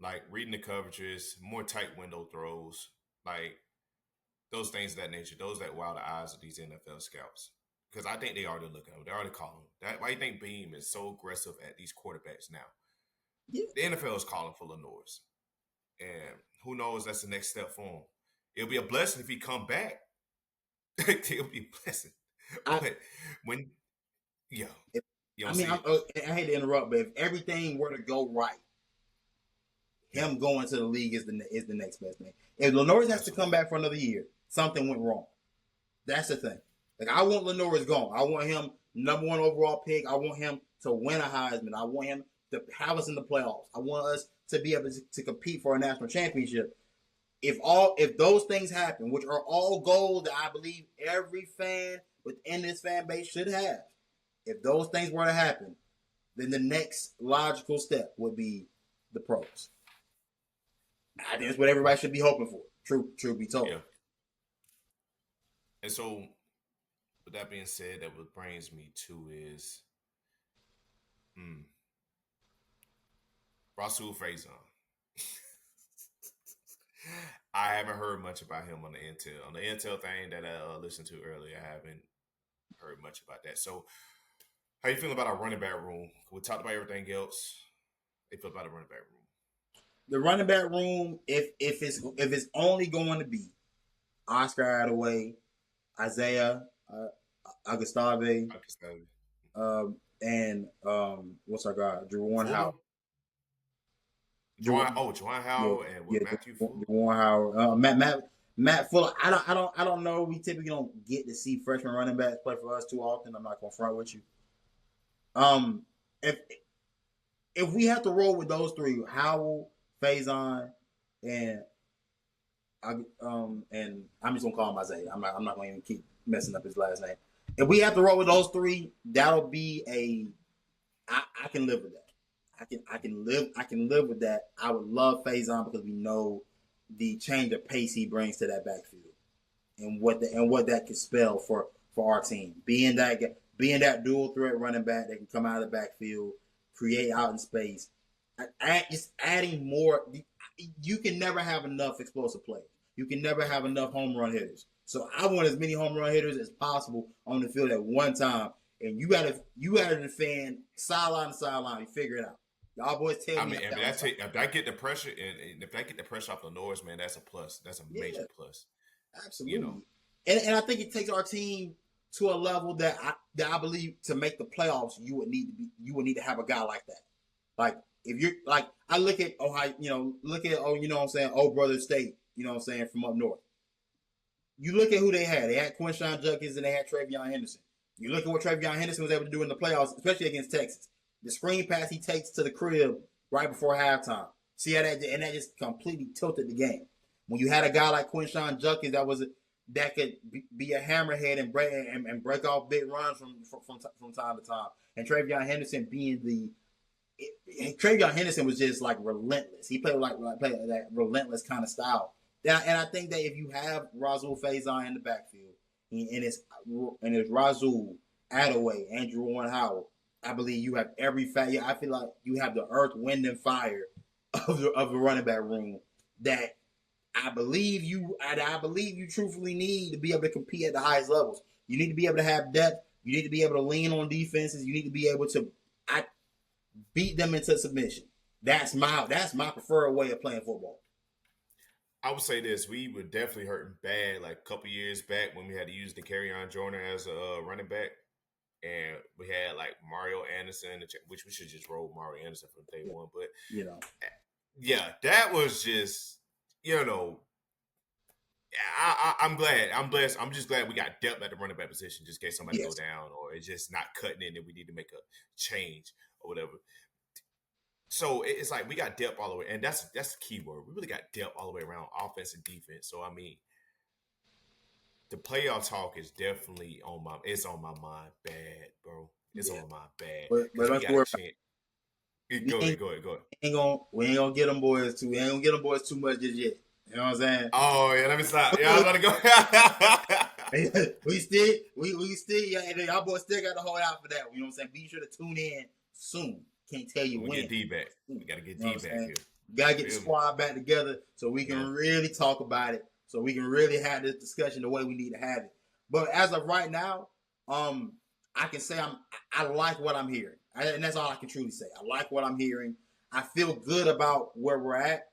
like reading the coverages, more tight window throws, like those things of that nature. Those that wow the eyes of these NFL scouts. Because I think they already looking at him. They already calling him. Why do you think Beam is so aggressive at these quarterbacks now? Yeah. The NFL is calling for Lenoris. And who knows, that's the next step for him. It'll be a blessing if he come back. It'll be a blessing. But when, yeah. I hate to interrupt, but if everything were to go right, him going to the league is the next best thing. If Lenoris has to come back for another year, something went wrong. That's the thing. Like, I want Lenoris gone. I want him number one overall pick. I want him to win a Heisman. I want him to have us in the playoffs. I want us to be able to compete for a national championship. If those things happen, which are all goals that I believe every fan within this fan base should have, if those things were to happen, then the next logical step would be the pros. I think that's what everybody should be hoping for. True be told. Yeah. And so, with that being said, that what brings me to is hmm, Rasul Faison. I haven't heard much about him on the intel. On the intel thing that I listened to earlier, I haven't heard much about that. So, how you feel about our running back room? We talked about everything else. How you feel about the running back room? The running back room, if it's only going to be Oscar Adaway, Isaiah Augustave, and what's our guy? Juwan Howard. Juwan Howard and with Matthew Fuller. Juwan Howard. Matt Fuller. I don't know. We typically don't get to see freshman running backs play for us too often. I'm not gonna front with you. If we have to roll with those three, Howell, Faison, and I'm just gonna call him Isaiah. I'm not gonna even keep messing up his last name. If we have to roll with those three, that'll be I can live with that. I can live with that. I would love Faison because we know the change of pace he brings to that backfield and what that could spell for our team. Being that dual threat running back that can come out of the backfield, create out in space, just adding more. You can never have enough explosive plays. You can never have enough home run hitters. So I want as many home run hitters as possible on the field at one time. And you gotta defend sideline to sideline. You figure it out. Y'all boys tell me. If I get the pressure and if I get the pressure off the Norris, man, that's a plus. That's a major plus. Absolutely. You know? And I think it takes our team to a level that I believe to make the playoffs, you would need to have a guy like that. Like if you're like I look at Ohio, look at what I'm saying, Old Brother State, what I'm saying, from up north. You look at who they had. They had Quinshawn Judkins and they had Travion Henderson. You look at what Travion Henderson was able to do in the playoffs, especially against Texas. The screen pass he takes to the crib right before halftime. See how that just completely tilted the game. When you had a guy like Quinshawn Judkins that could be a hammerhead and break off big runs from time to time, and Travion Henderson Travion Henderson was just like relentless. He played like that relentless kind of style. And I think that if you have Rasul Faison in the backfield, and it's Rasul, Adaway, Andrew Warren Howell, I believe you have every factor. I feel like you have the earth, wind, and fire of the running back room that I believe you truthfully need to be able to compete at the highest levels. You need to be able to have depth. You need to be able to lean on defenses. You need to be able to beat them into submission. That's my preferred way of playing football. I would say this: we were definitely hurting bad like a couple years back when we had to use the Carryon Joyner as a running back, and we had like Mario Anderson, which we should just roll Mario Anderson from day one. But yeah, that was just I'm glad. I'm blessed. I'm just glad we got depth at the running back position, just in case somebody go down or it's just not cutting it and we need to make a change or whatever. So it's like we got depth all the way, and that's the key word. We really got depth all the way around offense and defense. So I mean, the playoff talk is definitely on my mind bad, bro. It's on my mind bad. But let's work. Go ahead. We ain't gonna get them boys too. We ain't gonna get them boys too much just yet. You know what I'm saying? Oh yeah, let me stop. Yeah, I was about to go. we still, y'all boys still got to hold out for that. You know what I'm saying? Be sure to tune in soon. Can't tell you when. Get D back. We gotta get D back here. Gotta get the squad back together so we can really talk about it. So we can really have this discussion the way we need to have it. But as of right now, I can say I like what I'm hearing, and that's all I can truly say. I like what I'm hearing. I feel good about where we're at.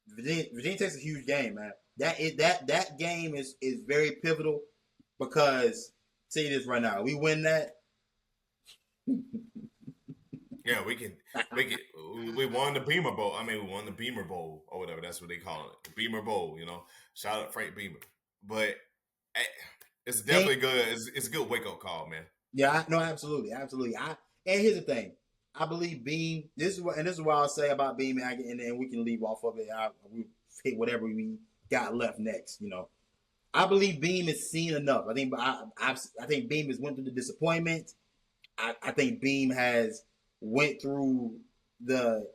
Virginia Tech's a huge game, man. That game is very pivotal because tell you this right now, we win that. Yeah, we won the Beamer Bowl. I mean, we won the Beamer Bowl or whatever. That's what they call it, the Beamer Bowl. Shout out Frank Beamer. But it's definitely good. It's a good wake up call, man. Yeah, no, absolutely. And here's the thing. I believe Beam. This is what I'll say about Beam, and then we can leave off of it. We hit whatever we got left next. I believe Beam has seen enough. I think Beam has went through the disappointment. I think Beam has went through the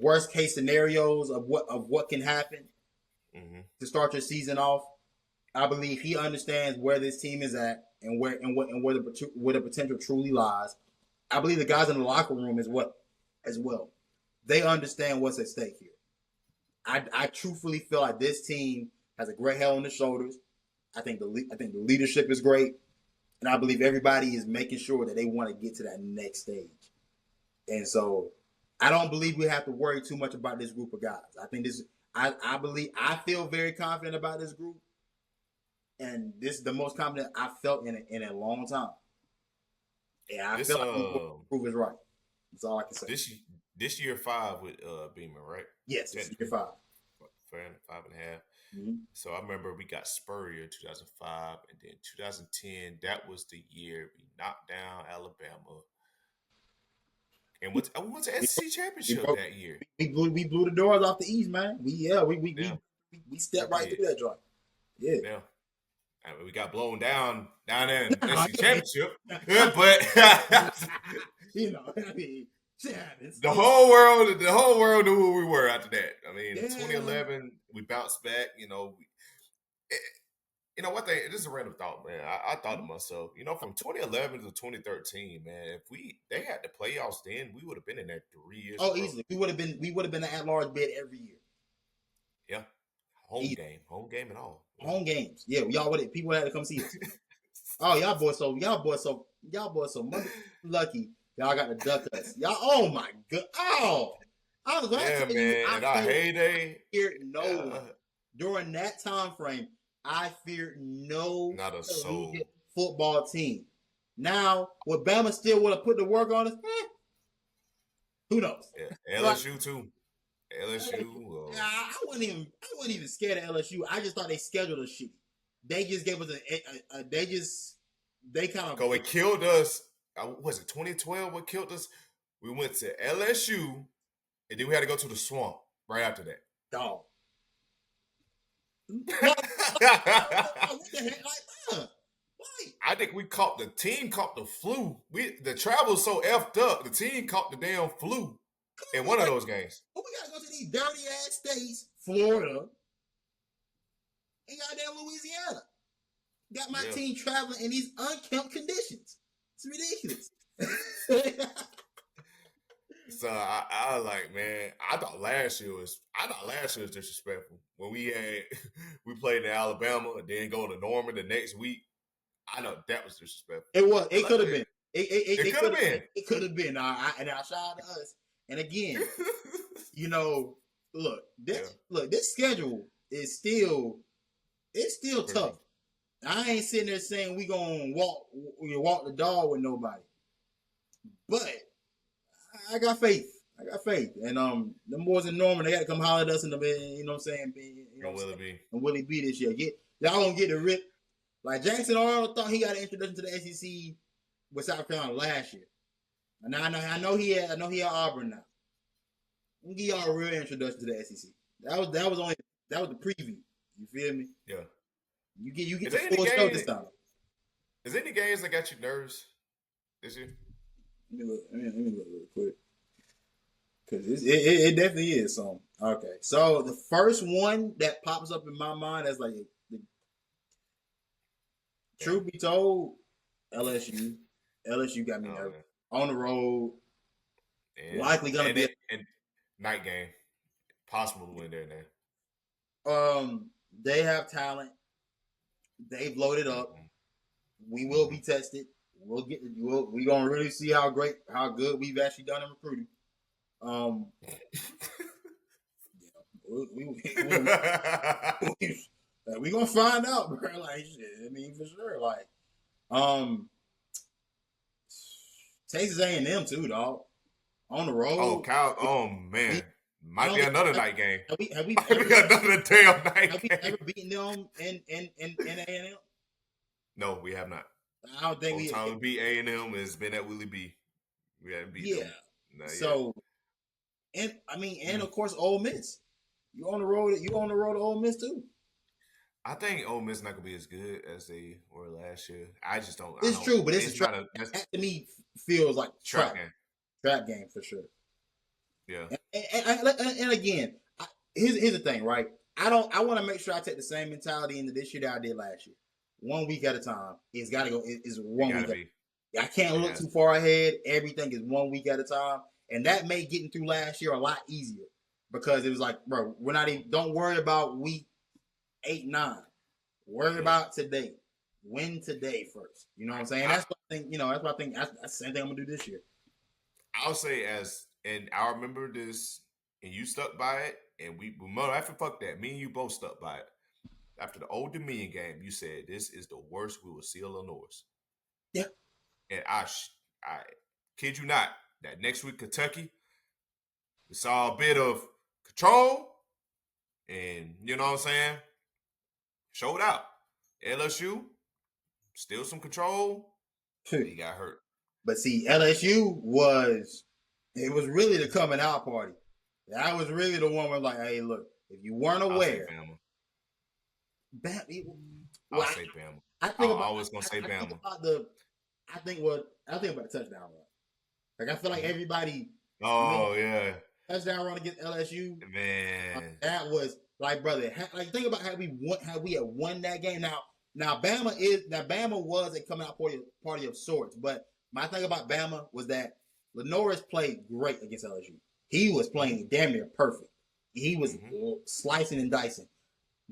worst case scenarios of what can happen to start your season off. I believe he understands where this team is at and where the potential truly lies. I believe the guys in the locker room as well. They understand what's at stake here. I truthfully feel like this team has a great head on the shoulders. I think the leadership is great, and I believe everybody is making sure that they want to get to that next stage. And so, I don't believe we have to worry too much about this group of guys. I think this. I feel very confident about this group, and this is the most confident I felt in a long time. And I feel like the proof is right. That's all I can say. This year 5 with Beamer, right? Yes, it's year 5. 5.5. Mm-hmm. So I remember we got Spurrier in 2005, and then 2010. That was the year we knocked down Alabama, and we went to SEC championship that year. We blew the doors off the East, man. We stepped right through that joint. Yeah. I mean, we got blown down there in the SEC championship, but I mean. The whole world knew who we were after that. I mean, 2011, we bounced back. One thing. This is a random thought, man. I thought to myself, from 2011 to 2013, man, if they had the playoffs then, we would have been in there 3 years. Oh, easily. We would have been an at-large bid every year. Yeah, home game and all. Home games. Yeah, people had to come see us. Oh, y'all boys so lucky. Y'all got to duck us. Y'all, oh my god. Oh. I was glad man. I heyday. Feared no one. During that time frame, I feared not a soul football team. Now, would Bama still want to put the work on us? Who knows? Yeah, LSU too. LSU. I wasn't even scared of LSU. I just thought they scheduled us shit. They just gave us they kind of go. It killed us. Was it 2012? What killed us? We went to LSU, and then we had to go to the swamp right after that. Dog. I think the team caught the flu. The travel's so effed up. The team caught the damn flu in one of those games. Well, we gotta go to these dirty ass states, Florida, and goddamn Louisiana. Got my team traveling in these unkempt conditions. It's ridiculous. So I like, man. I thought last year was disrespectful when we played in Alabama and then go to Norman the next week. I know that was disrespectful. It was. It could have been. It could have been. It could have been. And I shout out to us. And again, look, this schedule is still tough. I ain't sitting there saying we gonna walk the dog with nobody, but I got faith. And the boys in Norman, they got to come holler at us in the bed. You know what I'm saying? And Willie B this year. Y'all gonna get the rip. Like Jackson Arnold thought he got an introduction to the SEC with South Carolina last year. And I know he had Auburn now. I'm gonna give y'all a real introduction to the SEC. That was the preview. You feel me? Yeah. You get the full show this time. Is there any games that got you nervous this year? Let me look real quick. Because it definitely is some. Okay. So the first one that pops up in my mind as like truth be told, LSU. LSU got me nervous. On the road. Likely gonna be a night game. Possible to win there now. They have talent. They've loaded up. We will be tested. We're gonna really see how good we've actually done in recruiting. We gonna find out, bro. Like shit. I mean, for sure. Like, Texas A&M too, dog. On the road. Oh, Kyle. Oh man. Might be another night game. Have we another damn night have game. we ever beaten them in A&M? No, we have not. I don't think we. Time we beat A&M has been at Willie B. We haven't beat them. So, and of course, Ole Miss. You on the road to Ole Miss too. I think Ole Miss not gonna be as good as they were last year. I just don't. I It's don't. true, but it's a It's trap. not a that's That to me feels like trap game. trap game for sure. Yeah, And again, here's the thing, right? I want to make sure I take the same mentality into this year that I did last year. 1 week at a time. It's got to go. It's it 1 week. gotta be. I can't It look has too to. far ahead. Everything is 1 week at a time, and that made getting through last year a lot easier because it was like, bro, we're not even. Don't worry about week 8, 9. Worry Yeah. about today. Win today first. You know what I'm saying? I That's what I think. You know, that's what I think. That's the same thing I'm gonna do this year. I'll say and I remember this, and you stuck by it, and we mother after fuck that. Me and you both stuck by it. After the Old Dominion game, you said this is the worst we will see Illinois. Yeah. And I kid you not, that next week Kentucky, we saw a bit of control, and you know what I'm saying, showed out. LSU still some control. He got hurt. But see, LSU was really the coming out party. That was really the one where like, hey, look, if you weren't I'll say aware, Bama. well, I'll say Bama. I think I'm about always gonna say I think Bama. about the I think about the touchdown run. Like I feel like everybody made Oh yeah, a touchdown run against LSU. man. That was like, brother, like think about how we had won that game. Now Bama was a coming out party of sorts, but my thing about Bama was that Lenoris played great against LSU. He was playing damn near perfect. He was slicing and dicing.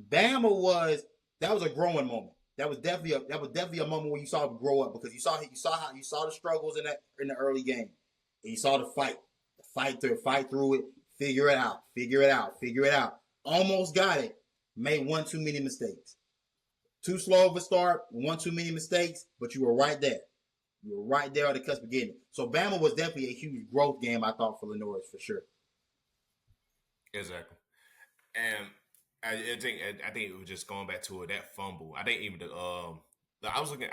Bama that was a growing moment. That was definitely a moment where you saw him grow up because you saw the struggles in the early game. And you saw the fight through it, figure it out. Almost got it. Made one too many mistakes. Too slow of a start, one too many mistakes, but you were right there. You were right there at the cusp of getting it. So Bama was definitely a huge growth game, I thought, for Lenoir for sure. Exactly. And I think it was just going back to it, that fumble. I think even I was looking.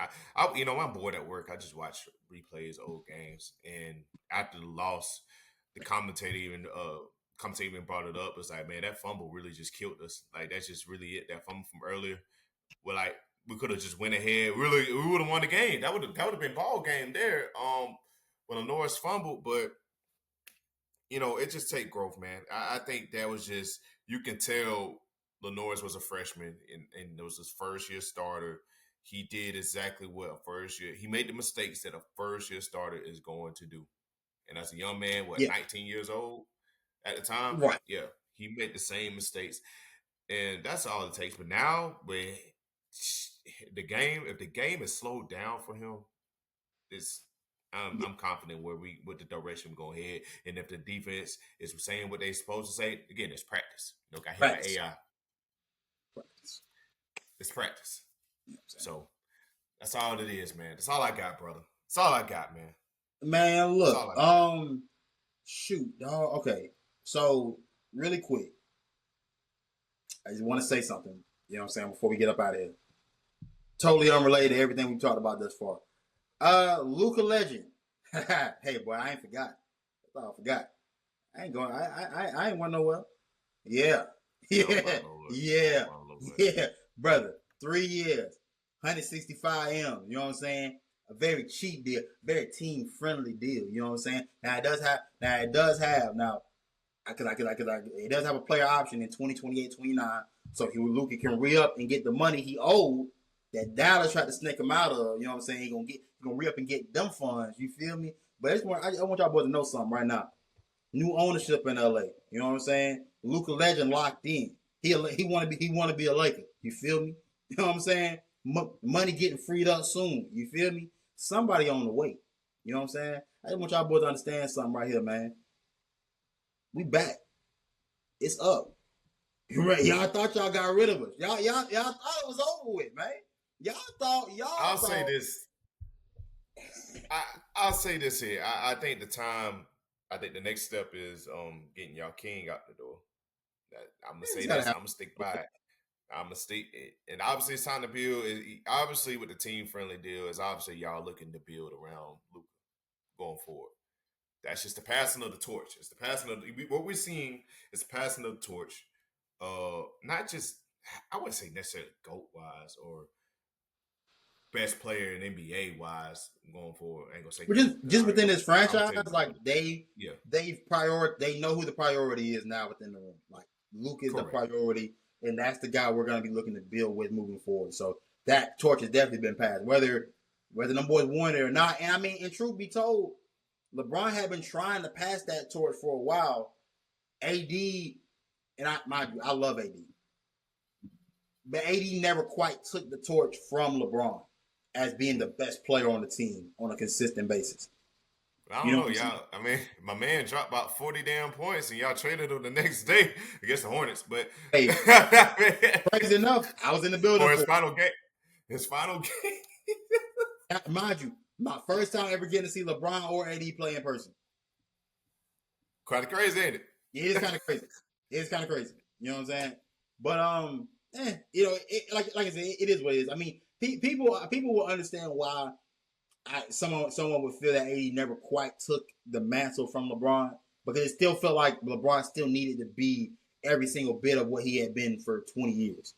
You know, I'm bored at work. I just watch replays of old games, and after the loss, the commentator even brought it up. It's like, man, that fumble really just killed us. Like that's just really it. That fumble from earlier. Well, like we could have just went ahead. Really, we would have won the game. That would have been ball game there. When Norris fumbled, but you know, it just take growth, man. I think that was just you can tell Lenoris was a freshman and it was his first year starter. He did exactly what a first year. He made the mistakes that a first year starter is going to do. And as a young man, Yeah. 19 years old at the time, right? Yeah, he made the same mistakes, and that's all it takes. But now, when if the game is slowed down for him, it's Yeah. I'm confident with the direction we're going ahead. And if the defense is saying what they're supposed to say, again, it's practice. You know, got hit by Practice. AI. Practice. It's practice. You know So that's all it is, man. That's all I got, brother. That's all I got, man. Man, look, shoot, dog. Okay, so really quick, I just want to say something. You know what I'm saying before we get up out of here. Totally unrelated to everything we've talked about thus far. Luka Legend. Hey, boy, I ain't forgot. I thought I forgot. I ain't going. I ain't going nowhere. Yeah, yeah, brother. 3 years, 165 M. You know what I'm saying? A very cheap deal, very team friendly deal. You know what I'm saying? Now it does have. It does have a player option in 2028, 29. So Luka can re up and get the money he owed that Dallas tried to snake him out of. You know what I'm saying? He gonna re up and get them funds. You feel me? But I want y'all boys to know something right now. New ownership in LA. You know what I'm saying? Luka Legend locked in. He want to be a Laker. You feel me? You know what I'm saying? Money getting freed up soon. You feel me? Somebody on the way. You know what I'm saying? I just want y'all boys to understand something right here, man. We back. It's up. Y'all thought y'all got rid of us. Y'all thought it was over with, man. I'll say this. I'll say this here. I think the next step is getting y'all king out the door. I'm gonna say this. I'm gonna stick by it. I'm gonna stick it. And obviously it's time to build. Obviously with the team friendly deal, is obviously y'all looking to build around Luka going forward. That's just the passing of the torch. It's the passing of what we're seeing is the passing of the torch. Not just I wouldn't say necessarily GOAT wise or best player in NBA wise going forward. I ain't gonna say But GOAT. just within this I'm gonna franchise, tell you, like they yeah, they know who the priority is now within the room. Like Luke is the correct. priority, and that's the guy we're gonna be looking to build with moving forward. So that torch has definitely been passed, whether them boys won it or not. And I mean, in truth be told, LeBron had been trying to pass that torch for a while. AD, and I love AD, but AD never quite took the torch from LeBron as being the best player on the team on a consistent basis. I You don't know know, what I'm saying? y'all. I mean, my man dropped about 40 damn points, and y'all traded him the next day against the Hornets. But Hey, crazy enough, I was in the building for his for final game, his final game, it. Mind you, my first time ever getting to see LeBron or AD play in person. quite crazy, ain't it? It is kind of crazy. It is kind of crazy. You know what I'm saying? But you know, like I said, it is what it is. I mean, people will understand why someone would feel that AD never quite took the mantle from LeBron because it still felt like LeBron still needed to be every single bit of what he had been for 20 years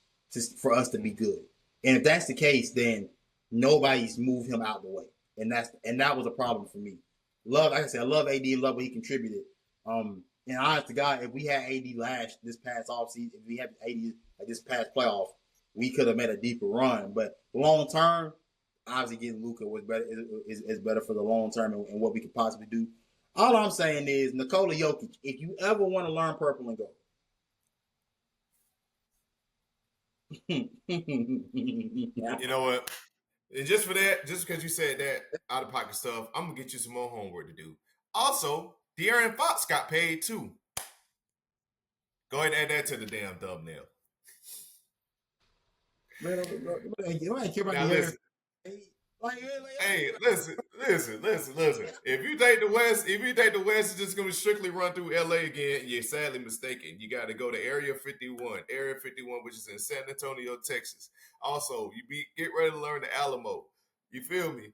for us to be good. And if that's the case, then nobody's moved him out of the way, and that was a problem for me. Like I said, I love AD, love what he contributed. And honest to God, if we had AD this past offseason, if we had AD like this past playoff, we could have made a deeper run. But long term, obviously getting Luka was better is better for the long term and what we could possibly do. All I'm saying is Nikola Jokic, if you ever want to learn purple and gold. You know what? And just for that, just because you said that out of pocket stuff, I'm gonna get you some more homework to do. Also, De'Aaron Fox got paid too. Go ahead and add that to the damn thumbnail. Man, I care about Now the hair. listen. Hey, listen. If you think the West is just gonna strictly run through LA again, you're sadly mistaken. You got to go to Area 51, which is in San Antonio, Texas. Also, get ready to learn the Alamo. You feel me?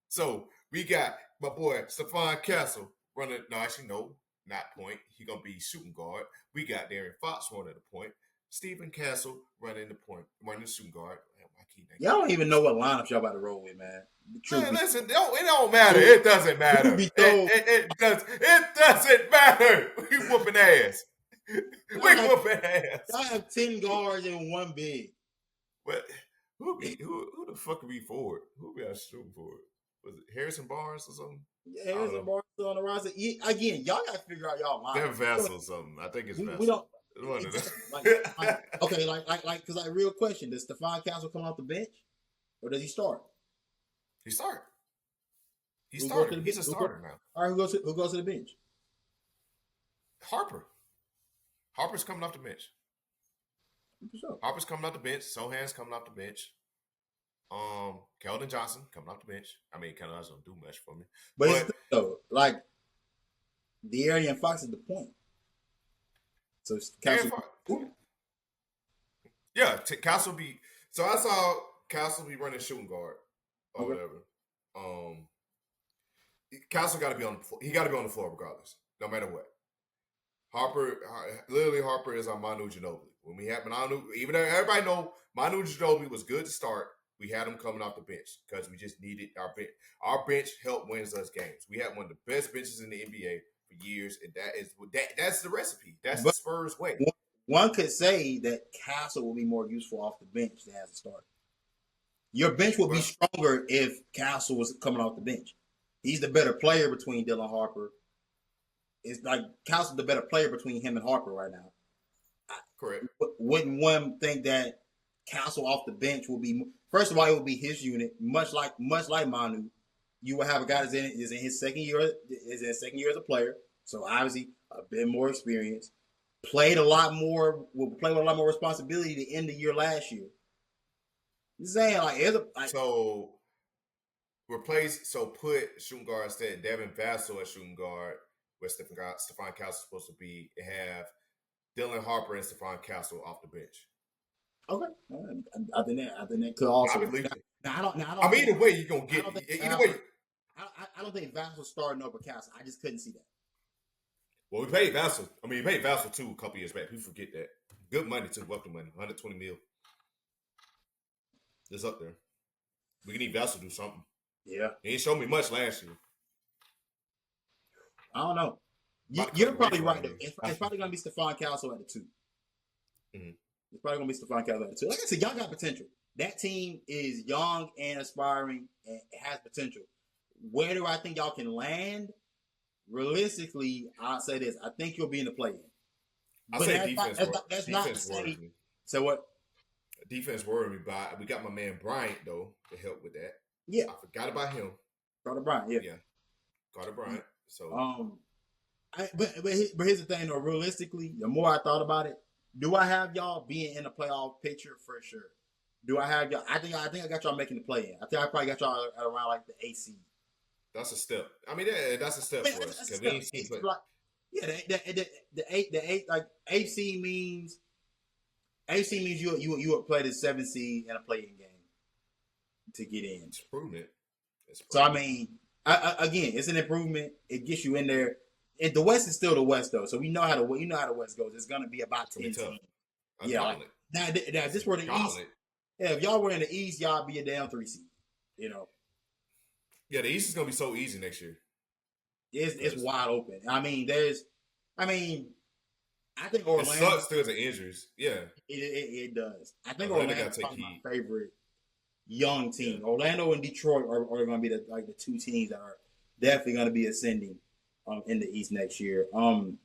So we got my boy Stephon Castle running. No, actually, no, not point. He gonna be shooting guard. We got De'Aaron Fox running the point. Stephen Castle running the point, running the shooting guard. Y'all don't even know what lineups y'all about to roll with, man. Man, listen, it don't matter. It doesn't matter. It doesn't matter. We whooping ass. We whooping ass. Y'all have 10 guards and one big. But who the fuck would be forward? Who be our shooting forward? Was it Harrison Barnes or something? Yeah, Harrison Barnes on the roster. Again, y'all got to figure out y'all lineups. They're Vassal or something. I think it's Vassal. We don't. Because real question: does Stephon Castle come off the bench, or does he start? He start. He's starting. He's a starter now. All right, who goes to the bench? Harper. Harper's coming off the bench. Sure. Harper's coming off the bench. Sohan's coming off the bench. Keldon Johnson coming off the bench. I mean, Keldon Johnson don't do much for me. But though, like De'Aaron Fox is the point. So Castle. Yeah, Castle be. So I saw Castle be running shooting guard or whatever. Castle got to be on the floor. He got to be on the floor regardless, no matter what. Harper is our Manu Ginobili. When we had Manu, even though everybody know Manu Ginobili was good to start, we had him coming off the bench because we just needed our bench. Our bench helped wins us games. We had one of the best benches in the NBA for years, and that's the recipe. That's the Spurs way. One could say that Castle will be more useful off the bench than as a starter. Your bench would be stronger if Castle was coming off the bench. He's the better player between Dylan Harper. It's like Castle's the better player between him and Harper right now. Correct. Wouldn't one think that Castle off the bench will be? First of all, it would be his unit, much like Manu. You will have a guy that's in his second year as a player, so obviously a bit more experience. Will play with a lot more responsibility to end the year last year. I'm saying put shooting guard instead Devin Vassell as shooting guard, where Stephon Castle is supposed to be, and have Dylan Harper and Stephon Castle off the bench. Okay, I think that could also. I believe it. I mean, either way you're gonna get either way. I don't think Vassell starting over Castle. I just couldn't see that. Well, we paid Vassell. I mean, we paid Vassell too a couple years back. People forget that. Good money too. Wealthy money. 120 mil. It's up there. We can need Vassell to do something. Yeah. He ain't showed me much last year. I don't know. About to cut You're the probably race right, right though. here. It's probably going to be Stephon Castle at the 2. Mhm. It's probably going to be Stephon Castle at the 2. Like I said, y'all got potential. That team is young and aspiring and has potential. Where do I think y'all can land? Realistically, I'll say this. I think you'll be in the play-in. I But say defense. that's not to Defense worries say. me. So what? Defense worries me. But we got my man Bryant though to help with that. Yeah. I forgot about him. Carter Bryant, yeah. Carter Bryant. So but here's the thing though. Realistically, the more I thought about it, do I have y'all being in the playoff picture for sure? Do I have y'all? I think I got y'all making the play in. I think I probably got y'all at around like the AC. That's a step. I mean, that's a step for us because we ain't seen. Yeah, the eight like AC means you would play the 7 seed in a play-in game to get in. It's improvement. So I mean, again, it's an improvement. It gets you in there. And the West is still the West though, so we know how the West goes. It's gonna be about 10 teams. Yeah, like, now this were the East. Yeah, if y'all were in the East, y'all be a down 3 seed. You know. Yeah, the East is gonna be so easy next year. It's wide open. I think Orlando. It sucks because of injuries. Yeah, it does. I think Orlando's probably my favorite young team. Yeah. Orlando and Detroit are going to be the 2 teams that are definitely going to be ascending in the East next year. God,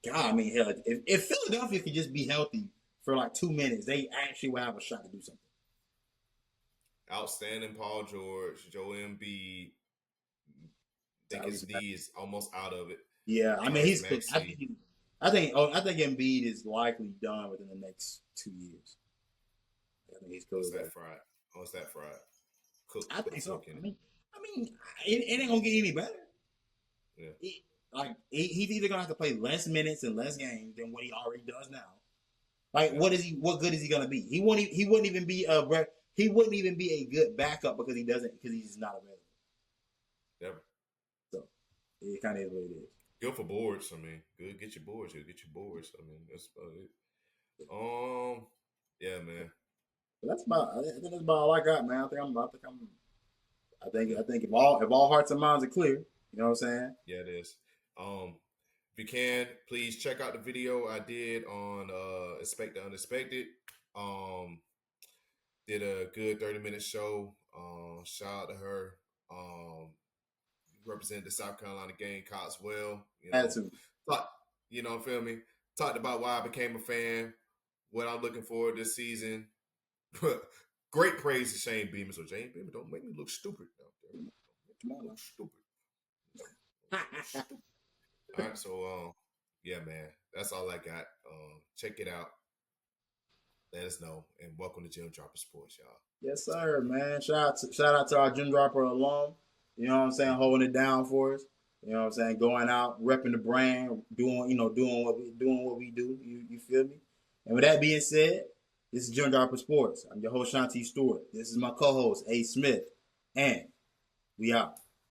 I mean, hell, if Philadelphia could just be healthy for like 2 minutes, they actually will have a shot to do something. Outstanding Paul George, Joel Embiid. I think his knee is almost out of it. Yeah, I mean I think Embiid is likely done within the next 2 years. I think he's cool. What's that fried? What's that fried? Cook. I think so. I mean, it ain't gonna get any better. Yeah. He's either gonna have to play less minutes and less games than what he already does now. Like, what good is he gonna be? He wouldn't even be a good backup because he's not available. Never. So it kind of is what it is. Good for boards. I mean, good. Get your boards. I mean, that's about it. Yeah, man. But I think that's about all I got, man. I think if all hearts and minds are clear, you know what I'm saying? Yeah, it is. If you can, please check out the video I did on Expect the Unexpected. Did a good 30-minute show. Shout out to her. Represented the South Carolina Gamecocks well. You know, feel me? Talked about why I became a fan, what I'm looking for this season. Great praise to Shane Beamer. So Shane Beamer, don't make me look stupid out there. Don't look stupid. All right, so yeah, man, that's all I got. Check it out. Let us know, and welcome to Gym Dropper Sports, y'all. Yes, sir, man. Shout out to our Gym Dropper alum. You know what I'm saying, holding it down for us. You know what I'm saying, going out, repping the brand, doing what we do. You feel me? And with that being said, this is Gym Dropper Sports. I'm your host, Shanti Stewart. This is my co-host, A. Smith, and we out.